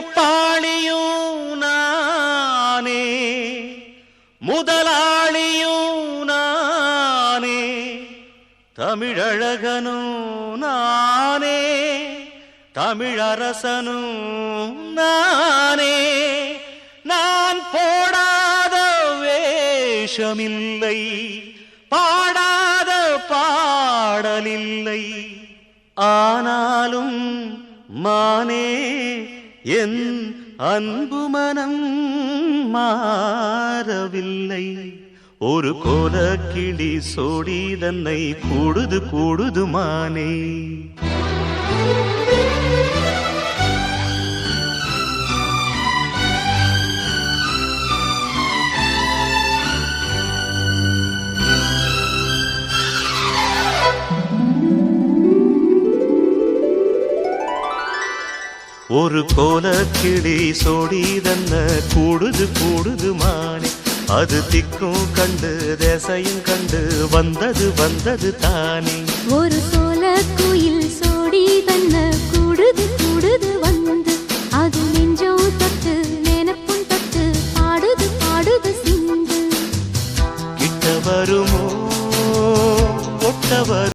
உழைப்பாளியும் நானே முதலாளியும் நானே தமிழழகனும் நானே தமிழரசனும் நானே நான் போடாத வேஷமில்லை பாடாத பாடலில்லை ஆனாலும் மானே என் அன்பு மனம் மாறவில்லை ஒரு கோலக்கிளி சோடி தன்னை கூடுது கூடுது மானே ஒரு கோலக்கிளி சோடி தன்ன கூடுது கூடுது மானே அது திக்கும் கண்டு தேசையும் கண்டு வந்தது வந்தது தானே ஒரு சோல குயில் சோடி தன்ன கூடுது